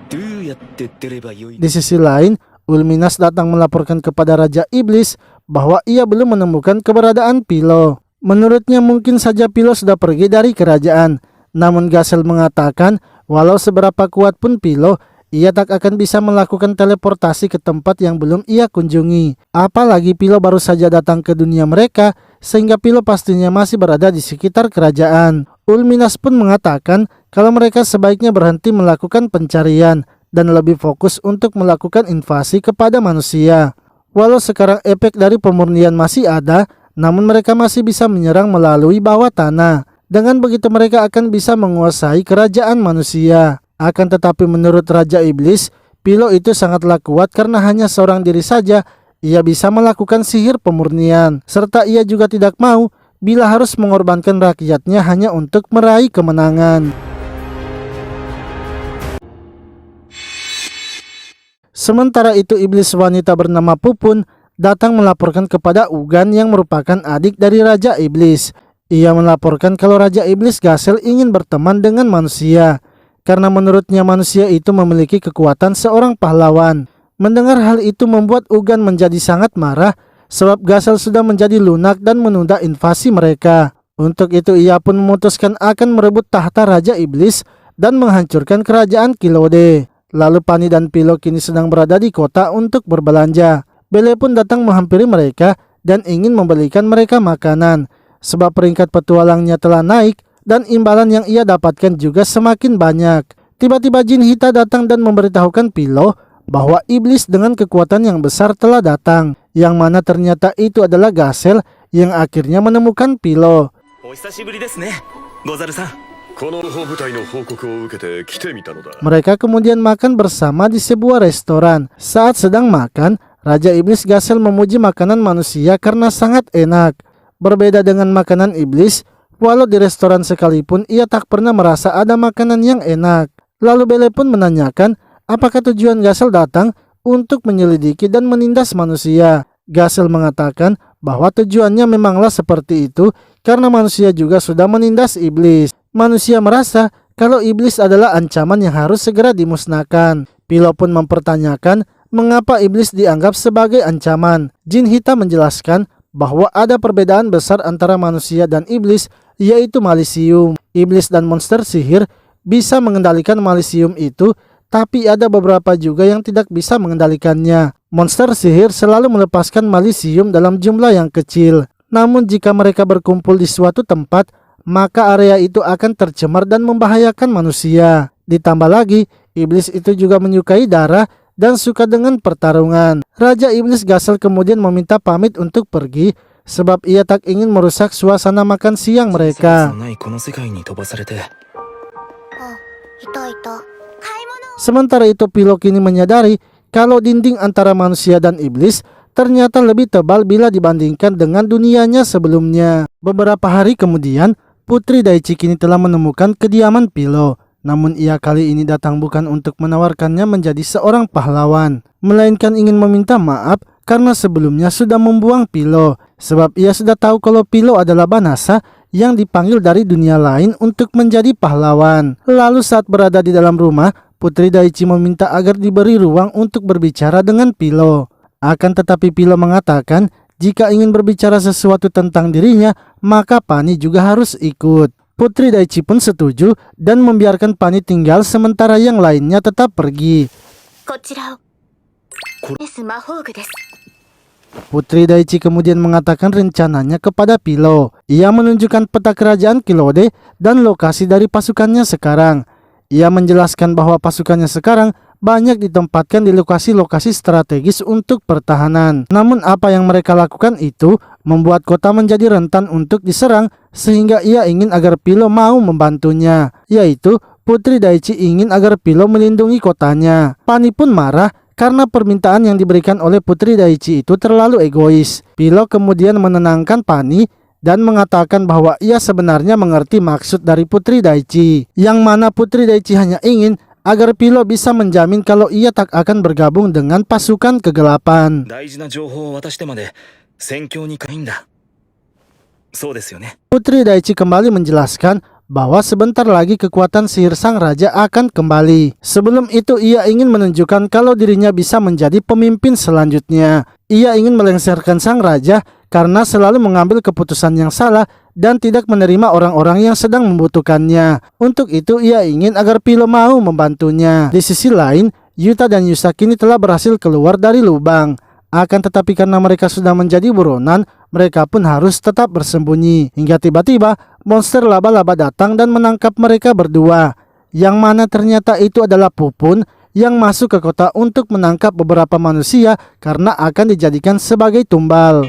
どうやって出ればよい？ Di sisi lain, Ulminas datang melaporkan kepada Raja Iblis bahwa ia belum menemukan keberadaan Pilo. Menurutnya mungkin saja Pilo sudah pergi dari kerajaan. Namun Gasel mengatakan walau seberapa kuat pun Pilo, ia tak akan bisa melakukan teleportasi ke tempat yang belum ia kunjungi. Apalagi Pilo baru saja datang ke dunia mereka, sehingga Pilo pastinya masih berada di sekitar kerajaan. Ulminas pun mengatakan kalau mereka sebaiknya berhenti melakukan pencarian dan lebih fokus untuk melakukan invasi kepada manusia. Walau sekarang efek dari pemurnian masih ada, namun mereka masih bisa menyerang melalui bawah tanah. Dengan begitu mereka akan bisa menguasai kerajaan manusia. Akan tetapi menurut Raja Iblis, Pilo itu sangatlah kuat karena hanya seorang diri saja ia bisa melakukan sihir pemurnian. Serta ia juga tidak mau bila harus mengorbankan rakyatnya hanya untuk meraih kemenangan. Sementara itu iblis wanita bernama Pupun datang melaporkan kepada Ugan yang merupakan adik dari Raja Iblis. Ia melaporkan kalau Raja Iblis Gasel ingin berteman dengan manusia, karena menurutnya manusia itu memiliki kekuatan seorang pahlawan. Mendengar hal itu membuat Ugan menjadi sangat marah, sebab Gasel sudah menjadi lunak dan menunda invasi mereka. Untuk itu ia pun memutuskan akan merebut tahta Raja Iblis dan menghancurkan kerajaan Kilode. Lalu Pani dan Pilo kini sedang berada di kota untuk berbelanja. Bele pun datang menghampiri mereka dan ingin membelikan mereka makanan, sebab peringkat petualangnya telah naik dan imbalan yang ia dapatkan juga semakin banyak. Tiba-tiba Jin Hita datang dan memberitahukan Pilo bahwa iblis dengan kekuatan yang besar telah datang, yang mana ternyata itu adalah Gasel yang akhirnya menemukan Pilo. お久しぶりですね、ゴザルさん。この保部隊の報告を受けて来てみたのだ。 Mereka kemudian makan bersama di sebuah restoran. Saat sedang makan, Raja Iblis Gasel memuji makanan manusia karena sangat enak. Berbeda dengan makanan iblis, walau di restoran sekalipun ia tak pernah merasa ada makanan yang enak. Lalu Bele pun menanyakan apakah tujuan Gasel datang untuk menyelidiki dan menindas manusia. Gasel mengatakan bahwa tujuannya memanglah seperti itu karena manusia juga sudah menindas iblis. Manusia merasa kalau iblis adalah ancaman yang harus segera dimusnahkan. Pilo pun mempertanyakan mengapa iblis dianggap sebagai ancaman. Jin Hita menjelaskan bahwa ada perbedaan besar antara manusia dan iblis, yaitu malisium. Iblis dan monster sihir bisa mengendalikan malisium itu, tapi ada beberapa juga yang tidak bisa mengendalikannya. Monster sihir selalu melepaskan malisium dalam jumlah yang kecil. Namun jika mereka berkumpul di suatu tempat, maka area itu akan tercemar dan membahayakan manusia. Ditambah lagi, iblis itu juga menyukai darah dan suka dengan pertarungan. Raja Iblis Gasel kemudian meminta pamit untuk pergi, sebab ia tak ingin merusak suasana makan siang mereka. あ、いたいた。買い物。 Sementara itu Pilo kini menyadari kalau dinding antara manusia dan iblis ternyata lebih tebal bila dibandingkan dengan dunianya sebelumnya. Beberapa hari kemudian, Putri Daichi kini telah menemukan kediaman Pilo. Namun ia kali ini datang bukan untuk menawarkannya menjadi seorang pahlawan, melainkan ingin meminta maaf karena sebelumnya sudah membuang Pilo. Sebab ia sudah tahu kalau Pilo adalah Banasa yang dipanggil dari dunia lain untuk menjadi pahlawan. Lalu saat berada di dalam rumah, Putri Daichi meminta agar diberi ruang untuk berbicara dengan Pilo. Akan tetapi Pilo mengatakan jika ingin berbicara sesuatu tentang dirinya, maka Pani juga harus ikut. Putri Daichi pun setuju dan membiarkan Pani tinggal sementara yang lainnya tetap pergi. こちらを。です、魔法具です。Putri Daichi kemudian mengatakan rencananya kepada Pilo. Ia menunjukkan peta kerajaan Kilode dan lokasi dari pasukannya sekarang. Ia menjelaskan bahwa pasukannya sekarang banyak ditempatkan di lokasi-lokasi strategis untuk pertahanan. Namun apa yang mereka lakukan itu membuat kota menjadi rentan untuk diserang, sehingga ia ingin agar Pilo mau membantunya, yaitu Putri Daichi ingin agar Pilo melindungi kotanya. Pani pun marah karena permintaan yang diberikan oleh Putri Daichi itu terlalu egois. Pilo kemudian menenangkan Pani dan mengatakan bahwa ia sebenarnya mengerti maksud dari Putri Daichi, yang mana Putri Daichi hanya ingin agar Pilo bisa menjamin kalau ia tak akan bergabung dengan pasukan kegelapan. 大事な情報を渡してまで戦況にないんだ。そうですよね。 Putri Daichi kembali menjelaskan bahwa sebentar lagi kekuatan sihir sang raja akan kembali. Sebelum itu ia ingin menunjukkan kalau dirinya bisa menjadi pemimpin selanjutnya. Ia ingin melengsarkan sang raja karena selalu mengambil keputusan yang salah dan tidak menerima orang-orang yang sedang membutuhkannya. Untuk itu ia ingin agar Pilo mau membantunya. Di sisi lain, Yuta dan Yusa kini telah berhasil keluar dari lubang. Akan tetapi karena mereka sudah menjadi buronan, mereka pun harus tetap bersembunyi. Hingga tiba-tiba monster laba-laba datang dan menangkap mereka berdua. Yang mana ternyata itu adalah Pupun yang masuk ke kota untuk menangkap beberapa manusia karena akan dijadikan sebagai tumbal.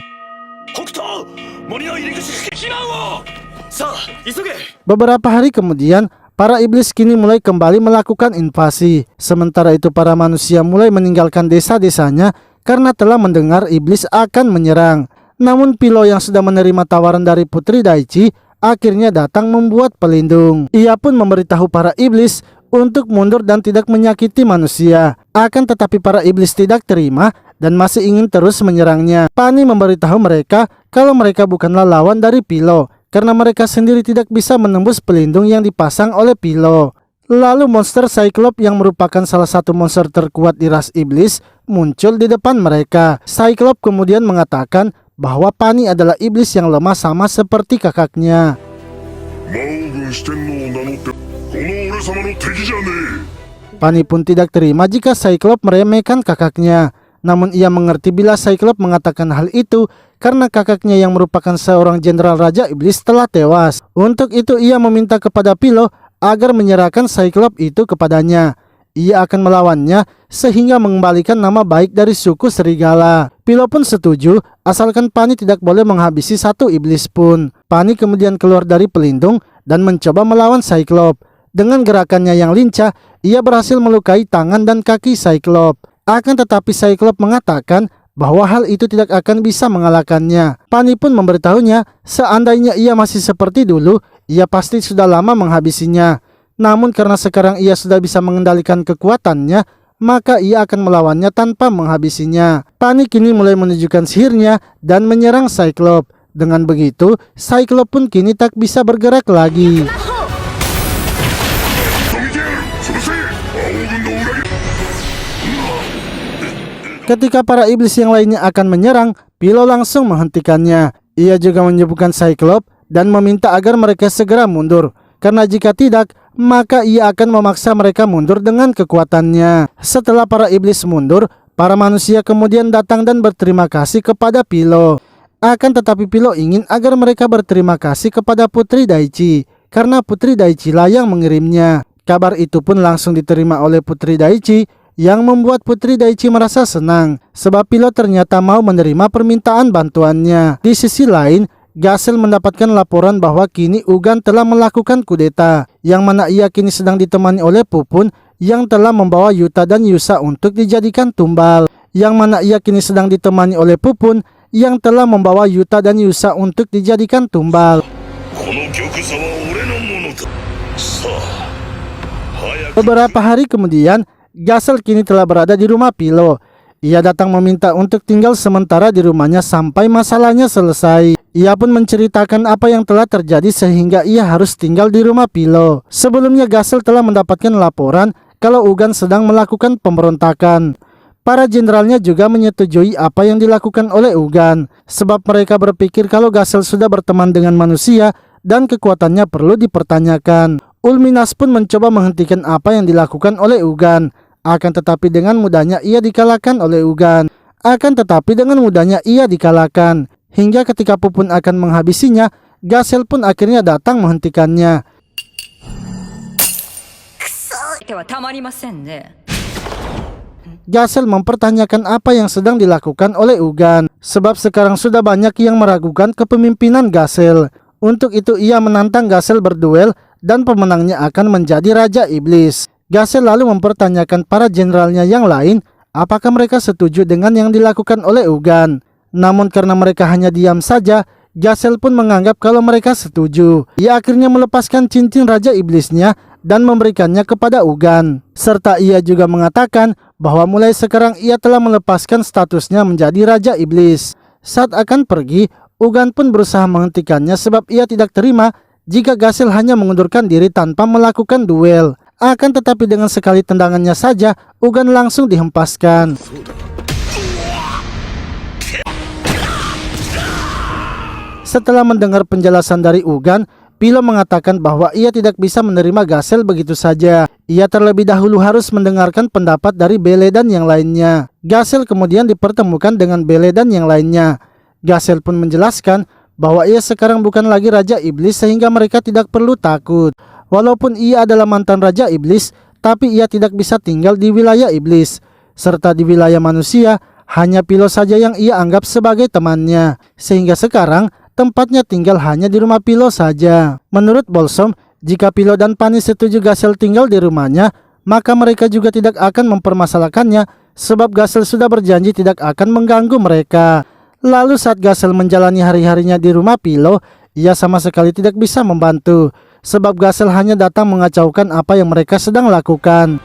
北斗、森の入り口避難を。さあ、急げ。 Beberapa hari kemudian, para iblis kini mulai kembali melakukan invasi. Sementara itu para manusia mulai meninggalkan desa-desanya karena telah mendengar iblis akan menyerang. Namun Pilo yang sudah menerima tawaran dari Putri Daichi akhirnya datang membuat pelindung. Ia pun memberitahu para iblis untuk mundur dan tidak menyakiti manusia. Akan tetapi para iblis tidak terima dan masih ingin terus menyerangnya. Pani memberitahu mereka kalau mereka bukanlah lawan dari Pilo karena mereka sendiri tidak bisa menembus pelindung yang dipasang oleh Pilo. Lalu monster Cyclops yang merupakan salah satu monster terkuat di ras iblis muncul di depan mereka. Cyclops kemudian mengatakan bahwa Pani adalah iblis yang lemah sama seperti kakaknya. 魔王軍四天王を名乗ってこの俺様の敵じゃねえ。 Pani pun tidak terima jika Cyclops meremehkan kakaknya. Namun ia mengerti bila Cyclops mengatakan hal itu karena kakaknya yang merupakan seorang jenderal raja iblis telah tewas. Untuk itu ia meminta kepada Pilo agar menyerahkan Cyclops itu kepadanya. Ia akan melawannya sehingga mengembalikan nama baik dari suku serigala. Pilo pun setuju asalkan Pani tidak boleh menghabisi satu iblis pun. Pani kemudian keluar dari pelindung dan mencoba melawan Cyclops. Dengan gerakannya yang lincah, ia berhasil melukai tangan dan kaki Cyclops. Akan tetapi Cyclops mengatakan bahwa hal itu tidak akan bisa mengalahkannya. Pani pun memberitahunya seandainya ia masih seperti dulu, ia pasti sudah lama menghabisinya. Namun karena sekarang ia sudah bisa mengendalikan kekuatannya, maka ia akan melawannya tanpa menghabisinya. Pani kini mulai menunjukkan sihirnya dan menyerang Cyclops. Dengan begitu, Cyclops pun kini tak bisa bergerak lagi. 止めてやる。そのせい魔王軍の裏切り。 Ketika para iblis yang lainnya akan menyerang, Pilo langsung menghentikannya. Ia juga menyebutkan Cyclops dan meminta agar mereka segera mundur. Karena jika tidak, maka ia akan memaksa mereka mundur dengan kekuatannya. Setelah para iblis mundur, para manusia kemudian datang dan berterima kasih kepada Pilo. Akan tetapi Pilo ingin agar mereka berterima kasih kepada Putri Daichi, karena Putri Daichi lah yang mengirimnya. Kabar itu pun langsung diterima oleh Putri Daichi, yang membuat Putri Daichi merasa senang, sebab Pilo ternyata mau menerima permintaan bantuannya. Di sisi lain, Gasel mendapatkan laporan bahwa kini Ugan telah melakukan kudeta, yang mana ia kini sedang ditemani oleh Pupun yang telah membawa Yuta dan Yusa untuk dijadikan tumbal. Yang mana ia kini sedang ditemani oleh Pupun yang telah membawa Yuta dan Yusa untuk dijadikan tumbal. この玉座は俺のものだ。さあ、早く。 Beberapa hari kemudian, Gasel kini telah berada di rumah Pilo. Ia datang meminta untuk tinggal sementara di rumahnya sampai masalahnya selesai. Ia pun menceritakan apa yang telah terjadi sehingga ia harus tinggal di rumah Pilo. Sebelumnya Gasel telah mendapatkan laporan kalau Ugan sedang melakukan pemberontakan. Para jenderalnya juga menyetujui apa yang dilakukan oleh Ugan, sebab mereka berpikir kalau Gasel sudah berteman dengan manusia dan kekuatannya perlu dipertanyakan. Ulminas pun mencoba menghentikan apa yang dilakukan oleh Ugan. Akan tetapi dengan mudahnya ia dikalahkan oleh Ugan. Akan tetapi dengan mudahnya ia dikalahkan. Hingga ketika Pupun akan menghabisinya, Gasel pun akhirnya datang menghentikannya. てはたまりませんね。 Gasel mempertanyakan apa yang sedang dilakukan oleh Ugan, sebab sekarang sudah banyak yang meragukan kepemimpinan Gasel. Untuk itu ia menantang Gasel berduel dan pemenangnya akan menjadi Raja Iblis. Gasel lalu mempertanyakan para jenderalnya yang lain apakah mereka setuju dengan yang dilakukan oleh Ugan. Namun karena mereka hanya diam saja, Gasel pun menganggap kalau mereka setuju. Ia akhirnya melepaskan cincin Raja Iblisnya dan memberikannya kepada Ugan. Serta ia juga mengatakan bahwa mulai sekarang ia telah melepaskan statusnya menjadi Raja Iblis. Saat akan pergi, Ugan pun berusaha menghentikannya sebab ia tidak terima jika Gasel hanya mengundurkan diri tanpa melakukan duel. Akan tetapi dengan sekali tendangannya saja, Ugan langsung dihempaskan. Setelah mendengar penjelasan dari Ugan, Pilo mengatakan bahwa ia tidak bisa menerima Gasel begitu saja. Ia terlebih dahulu harus mendengarkan pendapat dari Bele dan yang lainnya. Gasel kemudian dipertemukan dengan Bele dan yang lainnya. Gasel pun menjelaskan bahwa ia sekarang bukan lagi Raja Iblis sehingga mereka tidak perlu takut. Walaupun ia adalah mantan Raja Iblis, tapi ia tidak bisa tinggal di wilayah Iblis. Serta di wilayah manusia, hanya Pilo saja yang ia anggap sebagai temannya. Sehingga sekarang tempatnya tinggal hanya di rumah Pilo saja. Menurut Bolsom, jika Pilo dan Pani setuju Gasel tinggal di rumahnya, maka mereka juga tidak akan mempermasalahkannya sebab Gasel sudah berjanji tidak akan mengganggu mereka. Lalu saat Gasel menjalani hari-harinya di rumah Pilo, ia sama sekali tidak bisa membantu sebab Gasel hanya datang mengacaukan apa yang mereka sedang lakukan.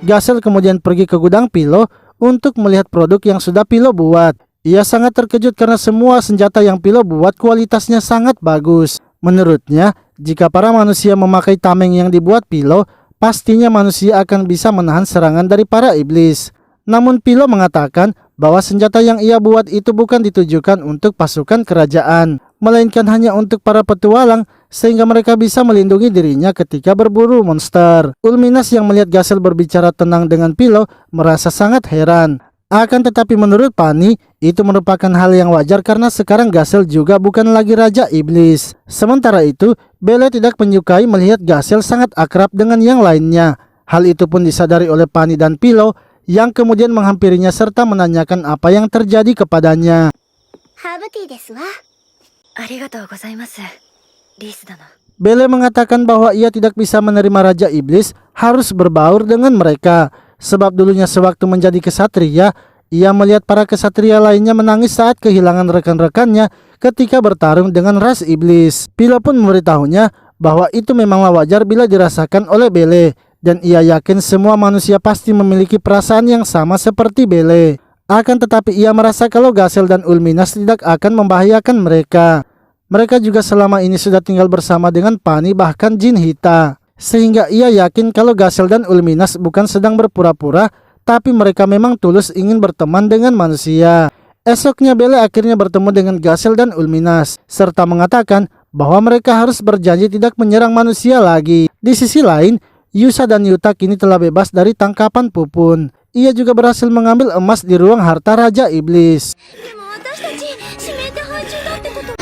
Gasel kemudian pergi ke gudang Pilo untuk melihat produk yang sudah Pilo buat. Ia sangat terkejut karena semua senjata yang Pilo buat kualitasnya sangat bagus. Menurutnya, jika para manusia memakai tameng yang dibuat Pilo, pastinya manusia akan bisa menahan serangan dari para iblis. Namun Pilo mengatakan bahwa senjata yang ia buat itu bukan ditujukan untuk pasukan kerajaan, melainkan hanya untuk para petualang sehingga mereka bisa melindungi dirinya ketika berburu monster. Ulminas yang melihat Gasel berbicara tenang dengan Pilo merasa sangat heran. Akan tetapi menurut Pani, itu merupakan hal yang wajar karena sekarang Gasel juga bukan lagi Raja Iblis. Sementara itu, Bele tidak menyukai melihat Gasel sangat akrab dengan yang lainnya. Hal itu pun disadari oleh Pani dan Pilo yang kemudian menghampirinya serta menanyakan apa yang terjadi kepadanya. ハーブティーですわ。ありがとうございます。リース殿。 Bele mengatakan bahwa ia tidak bisa menerima Raja Iblis harus berbaur dengan mereka. Sebab dulunya sewaktu menjadi kesatria, ia melihat para kesatria lainnya menangis saat kehilangan rekan-rekannya ketika bertarung dengan ras iblis. Pilo pun memberitahunya bahwa itu memanglah wajar bila dirasakan oleh Bele. Dan ia yakin semua manusia pasti memiliki perasaan yang sama seperti Bele. Akan tetapi ia merasa kalau Gasel dan Ulminas tidak akan membahayakan mereka. Mereka juga selama ini sudah tinggal bersama dengan Pani bahkan Jin Hita. Sehingga ia yakin kalau Gasel dan Ulminas bukan sedang berpura-pura, tapi mereka memang tulus ingin berteman dengan manusia. Esoknya Bele akhirnya bertemu dengan Gasel dan Ulminas, serta mengatakan bahwa mereka harus berjanji tidak menyerang manusia lagi. Di sisi lain, Yusa dan Yuta kini telah bebas dari tangkapan Pupun. Ia juga berhasil mengambil emas di ruang harta Raja Iblis. でも私たち指名手配中だってこと。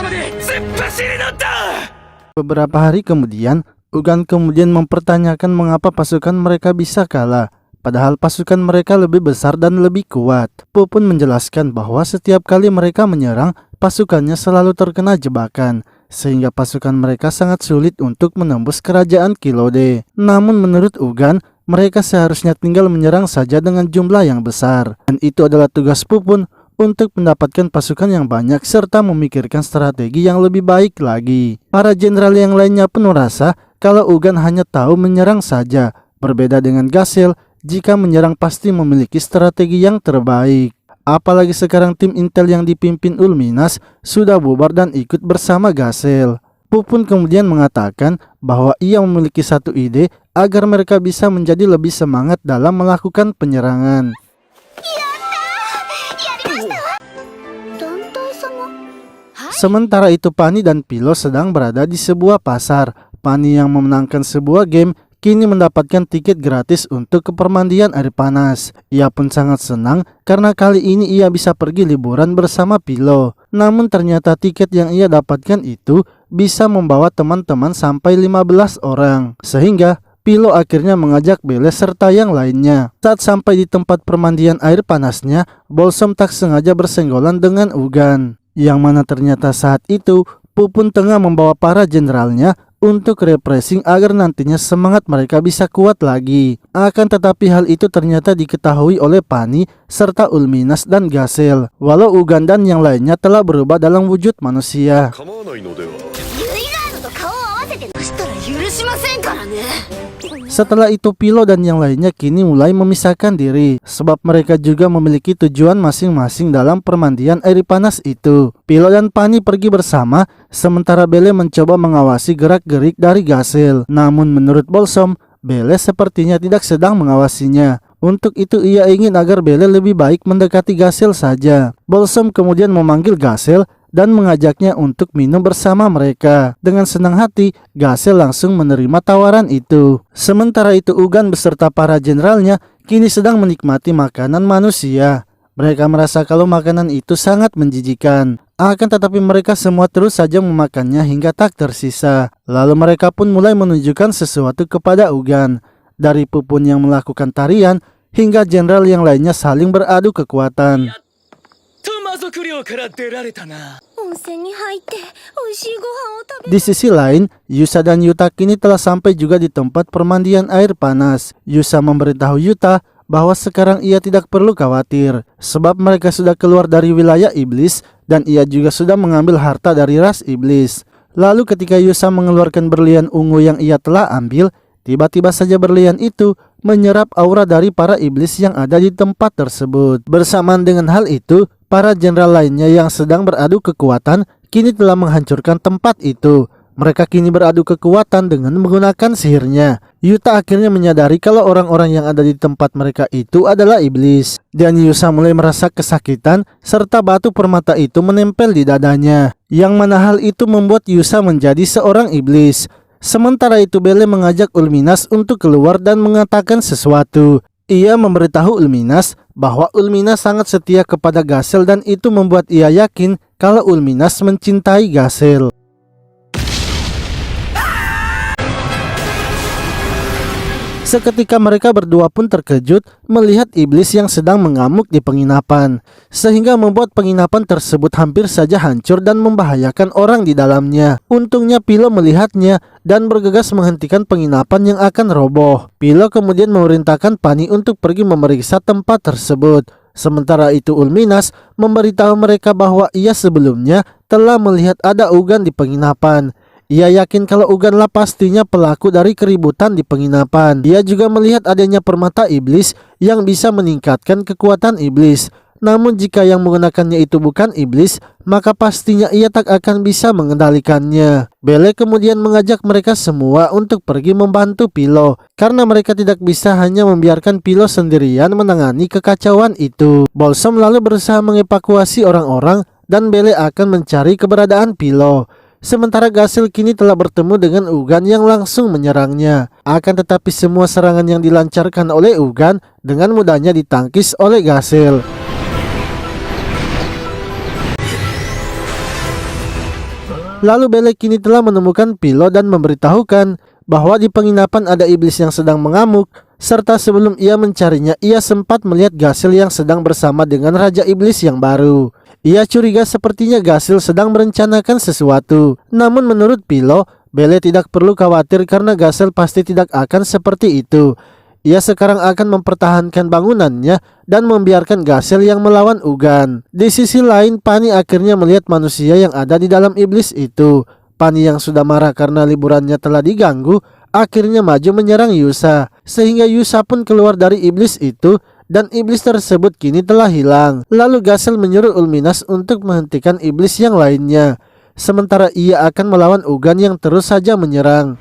Beberapa hari kemudian, Ugan kemudian mempertanyakan mengapa pasukan mereka bisa kalah, padahal pasukan mereka lebih besar dan lebih kuat. Pupun menjelaskan bahwa setiap kali mereka menyerang, pasukannya selalu terkena jebakan, sehingga pasukan mereka sangat sulit untuk menembus kerajaan Kilode. Namun menurut Ugan, mereka seharusnya tinggal menyerang saja dengan jumlah yang besar. Dan itu adalah tugas Pupun untuk mendapatkan pasukan yang banyak serta memikirkan strategi yang lebih baik lagi. Para jenderal yang lainnya pun merasa kalau Ugan hanya tahu menyerang saja. Berbeda dengan Gasel, jika menyerang pasti memiliki strategi yang terbaik. Apalagi sekarang tim intel yang dipimpin Ulminas sudah bubar dan ikut bersama Gasel. Pupun kemudian mengatakan bahwa ia memiliki satu ide agar mereka bisa menjadi lebih semangat dalam melakukan penyerangan. 団体様。 Sementara itu Pani dan Pilo sedang berada di sebuah pasar. Pani yang memenangkan sebuah game kini mendapatkan tiket gratis untuk ke permandian air panas. Ia pun sangat senang karena kali ini ia bisa pergi liburan bersama Pilo. Namun ternyata tiket yang ia dapatkan itu bisa membawa teman-teman sampai 15 orang. Sehingga Pilo akhirnya mengajak Belle serta yang lainnya. Saat sampai di tempat permandian air panasnya, Bolsom tak sengaja bersenggolan dengan Ugan. Yang mana ternyata saat itu Pupun tengah membawa para jenderalnya untuk refreshing agar nantinya semangat mereka bisa kuat lagi. Akan tetapi hal itu ternyata diketahui oleh Pani serta Ulminas dan Gasel. Walau Ugan dan yang lainnya telah berubah dalam wujud manusia. 構わないのでは。ユイガードと顔を合わせてしたら許しませんからね。 Setelah itu Pilo dan yang lainnya kini mulai memisahkan diri sebab mereka juga memiliki tujuan masing-masing dalam permandian air panas itu. Pilo dan Pani pergi bersama sementara Belle mencoba mengawasi gerak-gerik dari Gasel. Namun menurut Bolsom, Belle sepertinya tidak sedang mengawasinya. Untuk itu ia ingin agar Belle lebih baik mendekati Gasel saja. Bolsom kemudian memanggil Gasel dan mengajaknya untuk minum bersama mereka. Dengan senang hati, Gasel langsung menerima tawaran itu. Sementara itu Ugan beserta para jenderalnya kini sedang menikmati makanan manusia. Mereka merasa kalau makanan itu sangat menjijikan. Akan tetapi mereka semua terus saja memakannya hingga tak tersisa. Lalu mereka pun mulai menunjukkan sesuatu kepada Ugan. Dari Pupun yang melakukan tarian hingga jenderal yang lainnya saling beradu kekuatan. 魔族寮から出られたな。温泉に入って美味しいご飯を食べ Di sisi lain, Yusa dan Yuta kini telah sampai juga di tempat permandian air panas. Yusa memberitahu Yuta bahwa sekarang ia tidak perlu khawatir sebab mereka sudah keluar dari wilayah iblis dan ia juga sudah mengambil harta dari ras iblis. Lalu ketika Yusa mengeluarkan berlian ungu yang ia telah ambil, tiba-tiba saja berlian itu menyerap aura dari para iblis yang ada di tempat tersebut. Bersamaan dengan hal itu, para jenderal lainnya yang sedang beradu kekuatan kini telah menghancurkan tempat itu. Mereka kini beradu kekuatan dengan menggunakan sihirnya. Yuta akhirnya menyadari kalau orang-orang yang ada di tempat mereka itu adalah iblis. Dan Yusa mulai merasa kesakitan serta batu permata itu menempel di dadanya. Yang mana hal itu membuat Yusa menjadi seorang iblis. Sementara itu Belle mengajak Ulminas untuk keluar dan mengatakan sesuatu. Ia memberitahu Ulminas bahwa Ulminas sangat setia kepada Gasel dan itu membuat ia yakin kalau Ulminas mencintai Gasel. Seketika mereka berdua pun terkejut melihat iblis yang sedang mengamuk di penginapan, sehingga membuat penginapan tersebut hampir saja hancur dan membahayakan orang di dalamnya. Untungnya Pilo melihatnya dan bergegas menghentikan penginapan yang akan roboh. Pilo kemudian memerintahkan Pani untuk pergi memeriksa tempat tersebut. Sementara itu Ulminas memberitahu mereka bahwa ia sebelumnya telah melihat ada Ugan di penginapan. Ia yakin kalau Uganlah pastinya pelaku dari keributan di penginapan. Ia juga melihat adanya permata iblis yang bisa meningkatkan kekuatan iblis. Namun jika yang menggunakannya itu bukan iblis, maka pastinya ia tak akan bisa mengendalikannya. Belle kemudian mengajak mereka semua untuk pergi membantu Pilo, karena mereka tidak bisa hanya membiarkan Pilo sendirian menangani kekacauan itu. Bolsom lalu berusaha mengevakuasi orang-orang dan Belle akan mencari keberadaan Pilo. Sementara Gasel kini telah bertemu dengan Ugan yang langsung menyerangnya. Akan tetapi semua serangan yang dilancarkan oleh Ugan dengan mudahnya ditangkis oleh Gasel. Lalu Belle kini telah menemukan Pilo dan memberitahukan bahwa di penginapan ada iblis yang sedang mengamuk. Serta sebelum ia mencarinya, ia sempat melihat Gasel yang sedang bersama dengan Raja Iblis yang baru. Ia curiga sepertinya Gasel sedang merencanakan sesuatu. Namun menurut Pilo, Belle tidak perlu khawatir karena Gasel pasti tidak akan seperti itu. Ia sekarang akan mempertahankan bangunannya dan membiarkan Gasel yang melawan Ugan. Di sisi lain, Pani akhirnya melihat manusia yang ada di dalam iblis itu. Pani yang sudah marah karena liburannya telah diganggu, akhirnya maju menyerang Yusa. Sehingga Yusa pun keluar dari iblis itu dan iblis tersebut kini telah hilang. Lalu Gasel menyuruh Ulminas untuk menghentikan iblis yang lainnya. Sementara ia akan melawan Ugan yang terus saja menyerang.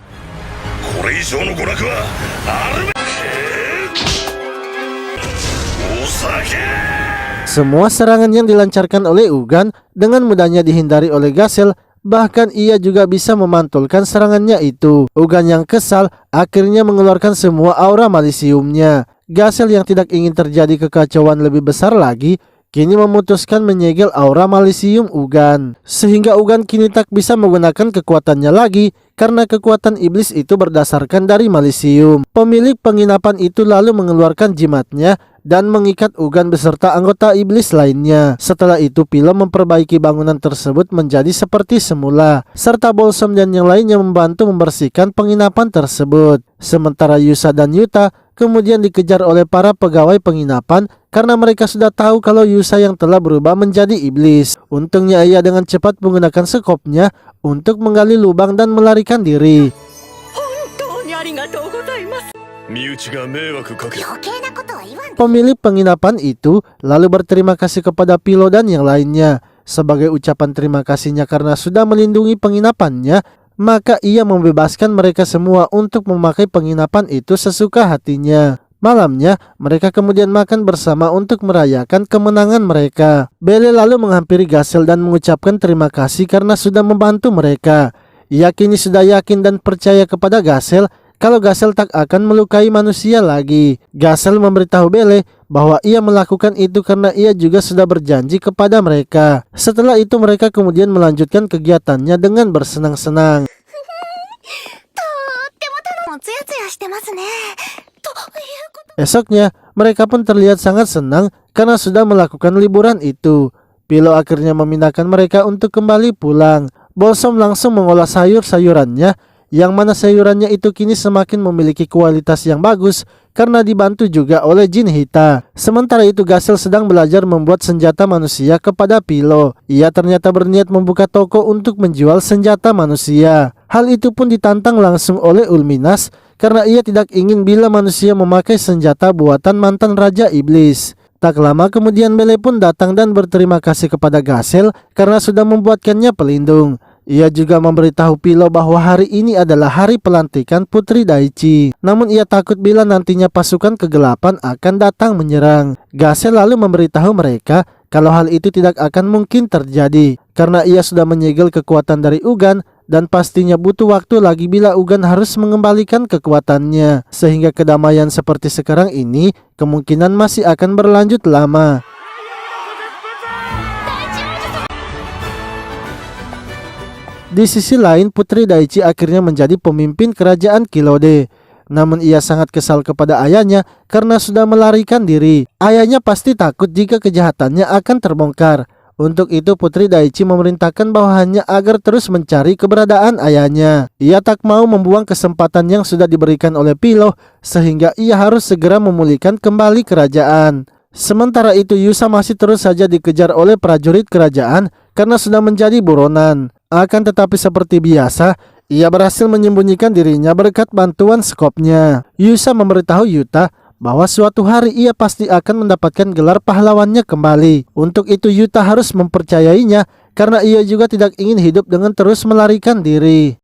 Semua serangan yang dilancarkan oleh Ugan dengan mudahnya dihindari oleh Gasel Bahkan ia juga bisa memantulkan serangannya itu. Ugan yang kesal akhirnya mengeluarkan semua aura malisiumnya. Gasel yang tidak ingin terjadi kekacauan lebih besar lagi kini memutuskan menyegel aura malisium Ugan. Sehingga Ugan kini tak bisa menggunakan kekuatannya lagi karena kekuatan iblis itu berdasarkan dari malisium. Pemilik penginapan itu lalu mengeluarkan jimatnya dan mengikat Ugan beserta anggota iblis lainnya. Setelah itu Pilo memperbaiki bangunan tersebut menjadi seperti semula, serta Bolsom dan yang lainnya membantu membersihkan penginapan tersebut. Sementara Yusa dan Yuta kemudian dikejar oleh para pegawai penginapan karena mereka sudah tahu kalau Yusa yang telah berubah menjadi iblis. Untungnya ia dengan cepat menggunakan sekopnya untuk menggali lubang dan melarikan diri. 身内が迷惑かけ余計なことは言わん。 Pemilik penginapan itu lalu berterima kasih kepada Pilo dan yang lainnya. Sebagai ucapan terima kasihnya karena sudah melindungi penginapannya, maka ia membebaskan mereka semua untuk memakai penginapan itu sesuka hatinya. Malamnya, mereka kemudian makan bersama untuk merayakan kemenangan mereka. Bele lalu menghampiri Gasel dan mengucapkan terima kasih karena sudah membantu mereka. Ia kini sudah yakin dan percaya kepada Gasel kalau Gasel tak akan melukai manusia lagi. Gasel memberitahu Bele bahwa ia melakukan itu karena ia juga sudah berjanji kepada mereka. Setelah itu mereka kemudian melanjutkan kegiatannya dengan bersenang-senang. とってもツヤツヤしてますね。ということ。 Esoknya, mereka pun terlihat sangat senang karena sudah melakukan liburan itu. Pilo akhirnya memindahkan mereka untuk kembali pulang. Bolsom langsung mengolah sayur-sayurannya, yang mana sayurannya itu kini semakin memiliki kualitas yang bagus karena dibantu juga oleh Jin Hita. Sementara itu Gasel sedang belajar membuat senjata manusia kepada Pilo. Ia ternyata berniat membuka toko untuk menjual senjata manusia. Hal itu pun ditantang langsung oleh Ulminas karena ia tidak ingin bila manusia memakai senjata buatan mantan Raja Iblis. Tak lama kemudian Bele pun datang dan berterima kasih kepada Gasel karena sudah membuatkannya pelindung. Ia juga memberitahu Pilo bahwa hari ini adalah hari pelantikan Putri Daichi. Namun ia takut bila nantinya pasukan kegelapan akan datang menyerang. Gasel lalu memberitahu mereka kalau hal itu tidak akan mungkin terjadi karena ia sudah menyegel kekuatan dari Ugan dan pastinya butuh waktu lagi bila Ugan harus mengembalikan kekuatannya. Sehingga kedamaian seperti sekarang ini kemungkinan masih akan berlanjut lama. Di sisi lain, Putri Daichi akhirnya menjadi pemimpin kerajaan Kilode. Namun ia sangat kesal kepada ayahnya karena sudah melarikan diri. Ayahnya pasti takut jika kejahatannya akan terbongkar. Untuk itu Putri Daichi memerintahkan bawahannya agar terus mencari keberadaan ayahnya. Ia tak mau membuang kesempatan yang sudah diberikan oleh Pilo, sehingga ia harus segera memulihkan kembali kerajaan. Sementara itu Yusa masih terus saja dikejar oleh prajurit kerajaan karena sudah menjadi buronan. Akan tetapi seperti biasa, ia berhasil menyembunyikan dirinya berkat bantuan skopnya. Yusa memberitahu Yuta bahwa suatu hari ia pasti akan mendapatkan gelar pahlawannya kembali. Untuk itu Yuta harus mempercayainya karena ia juga tidak ingin hidup dengan terus melarikan diri.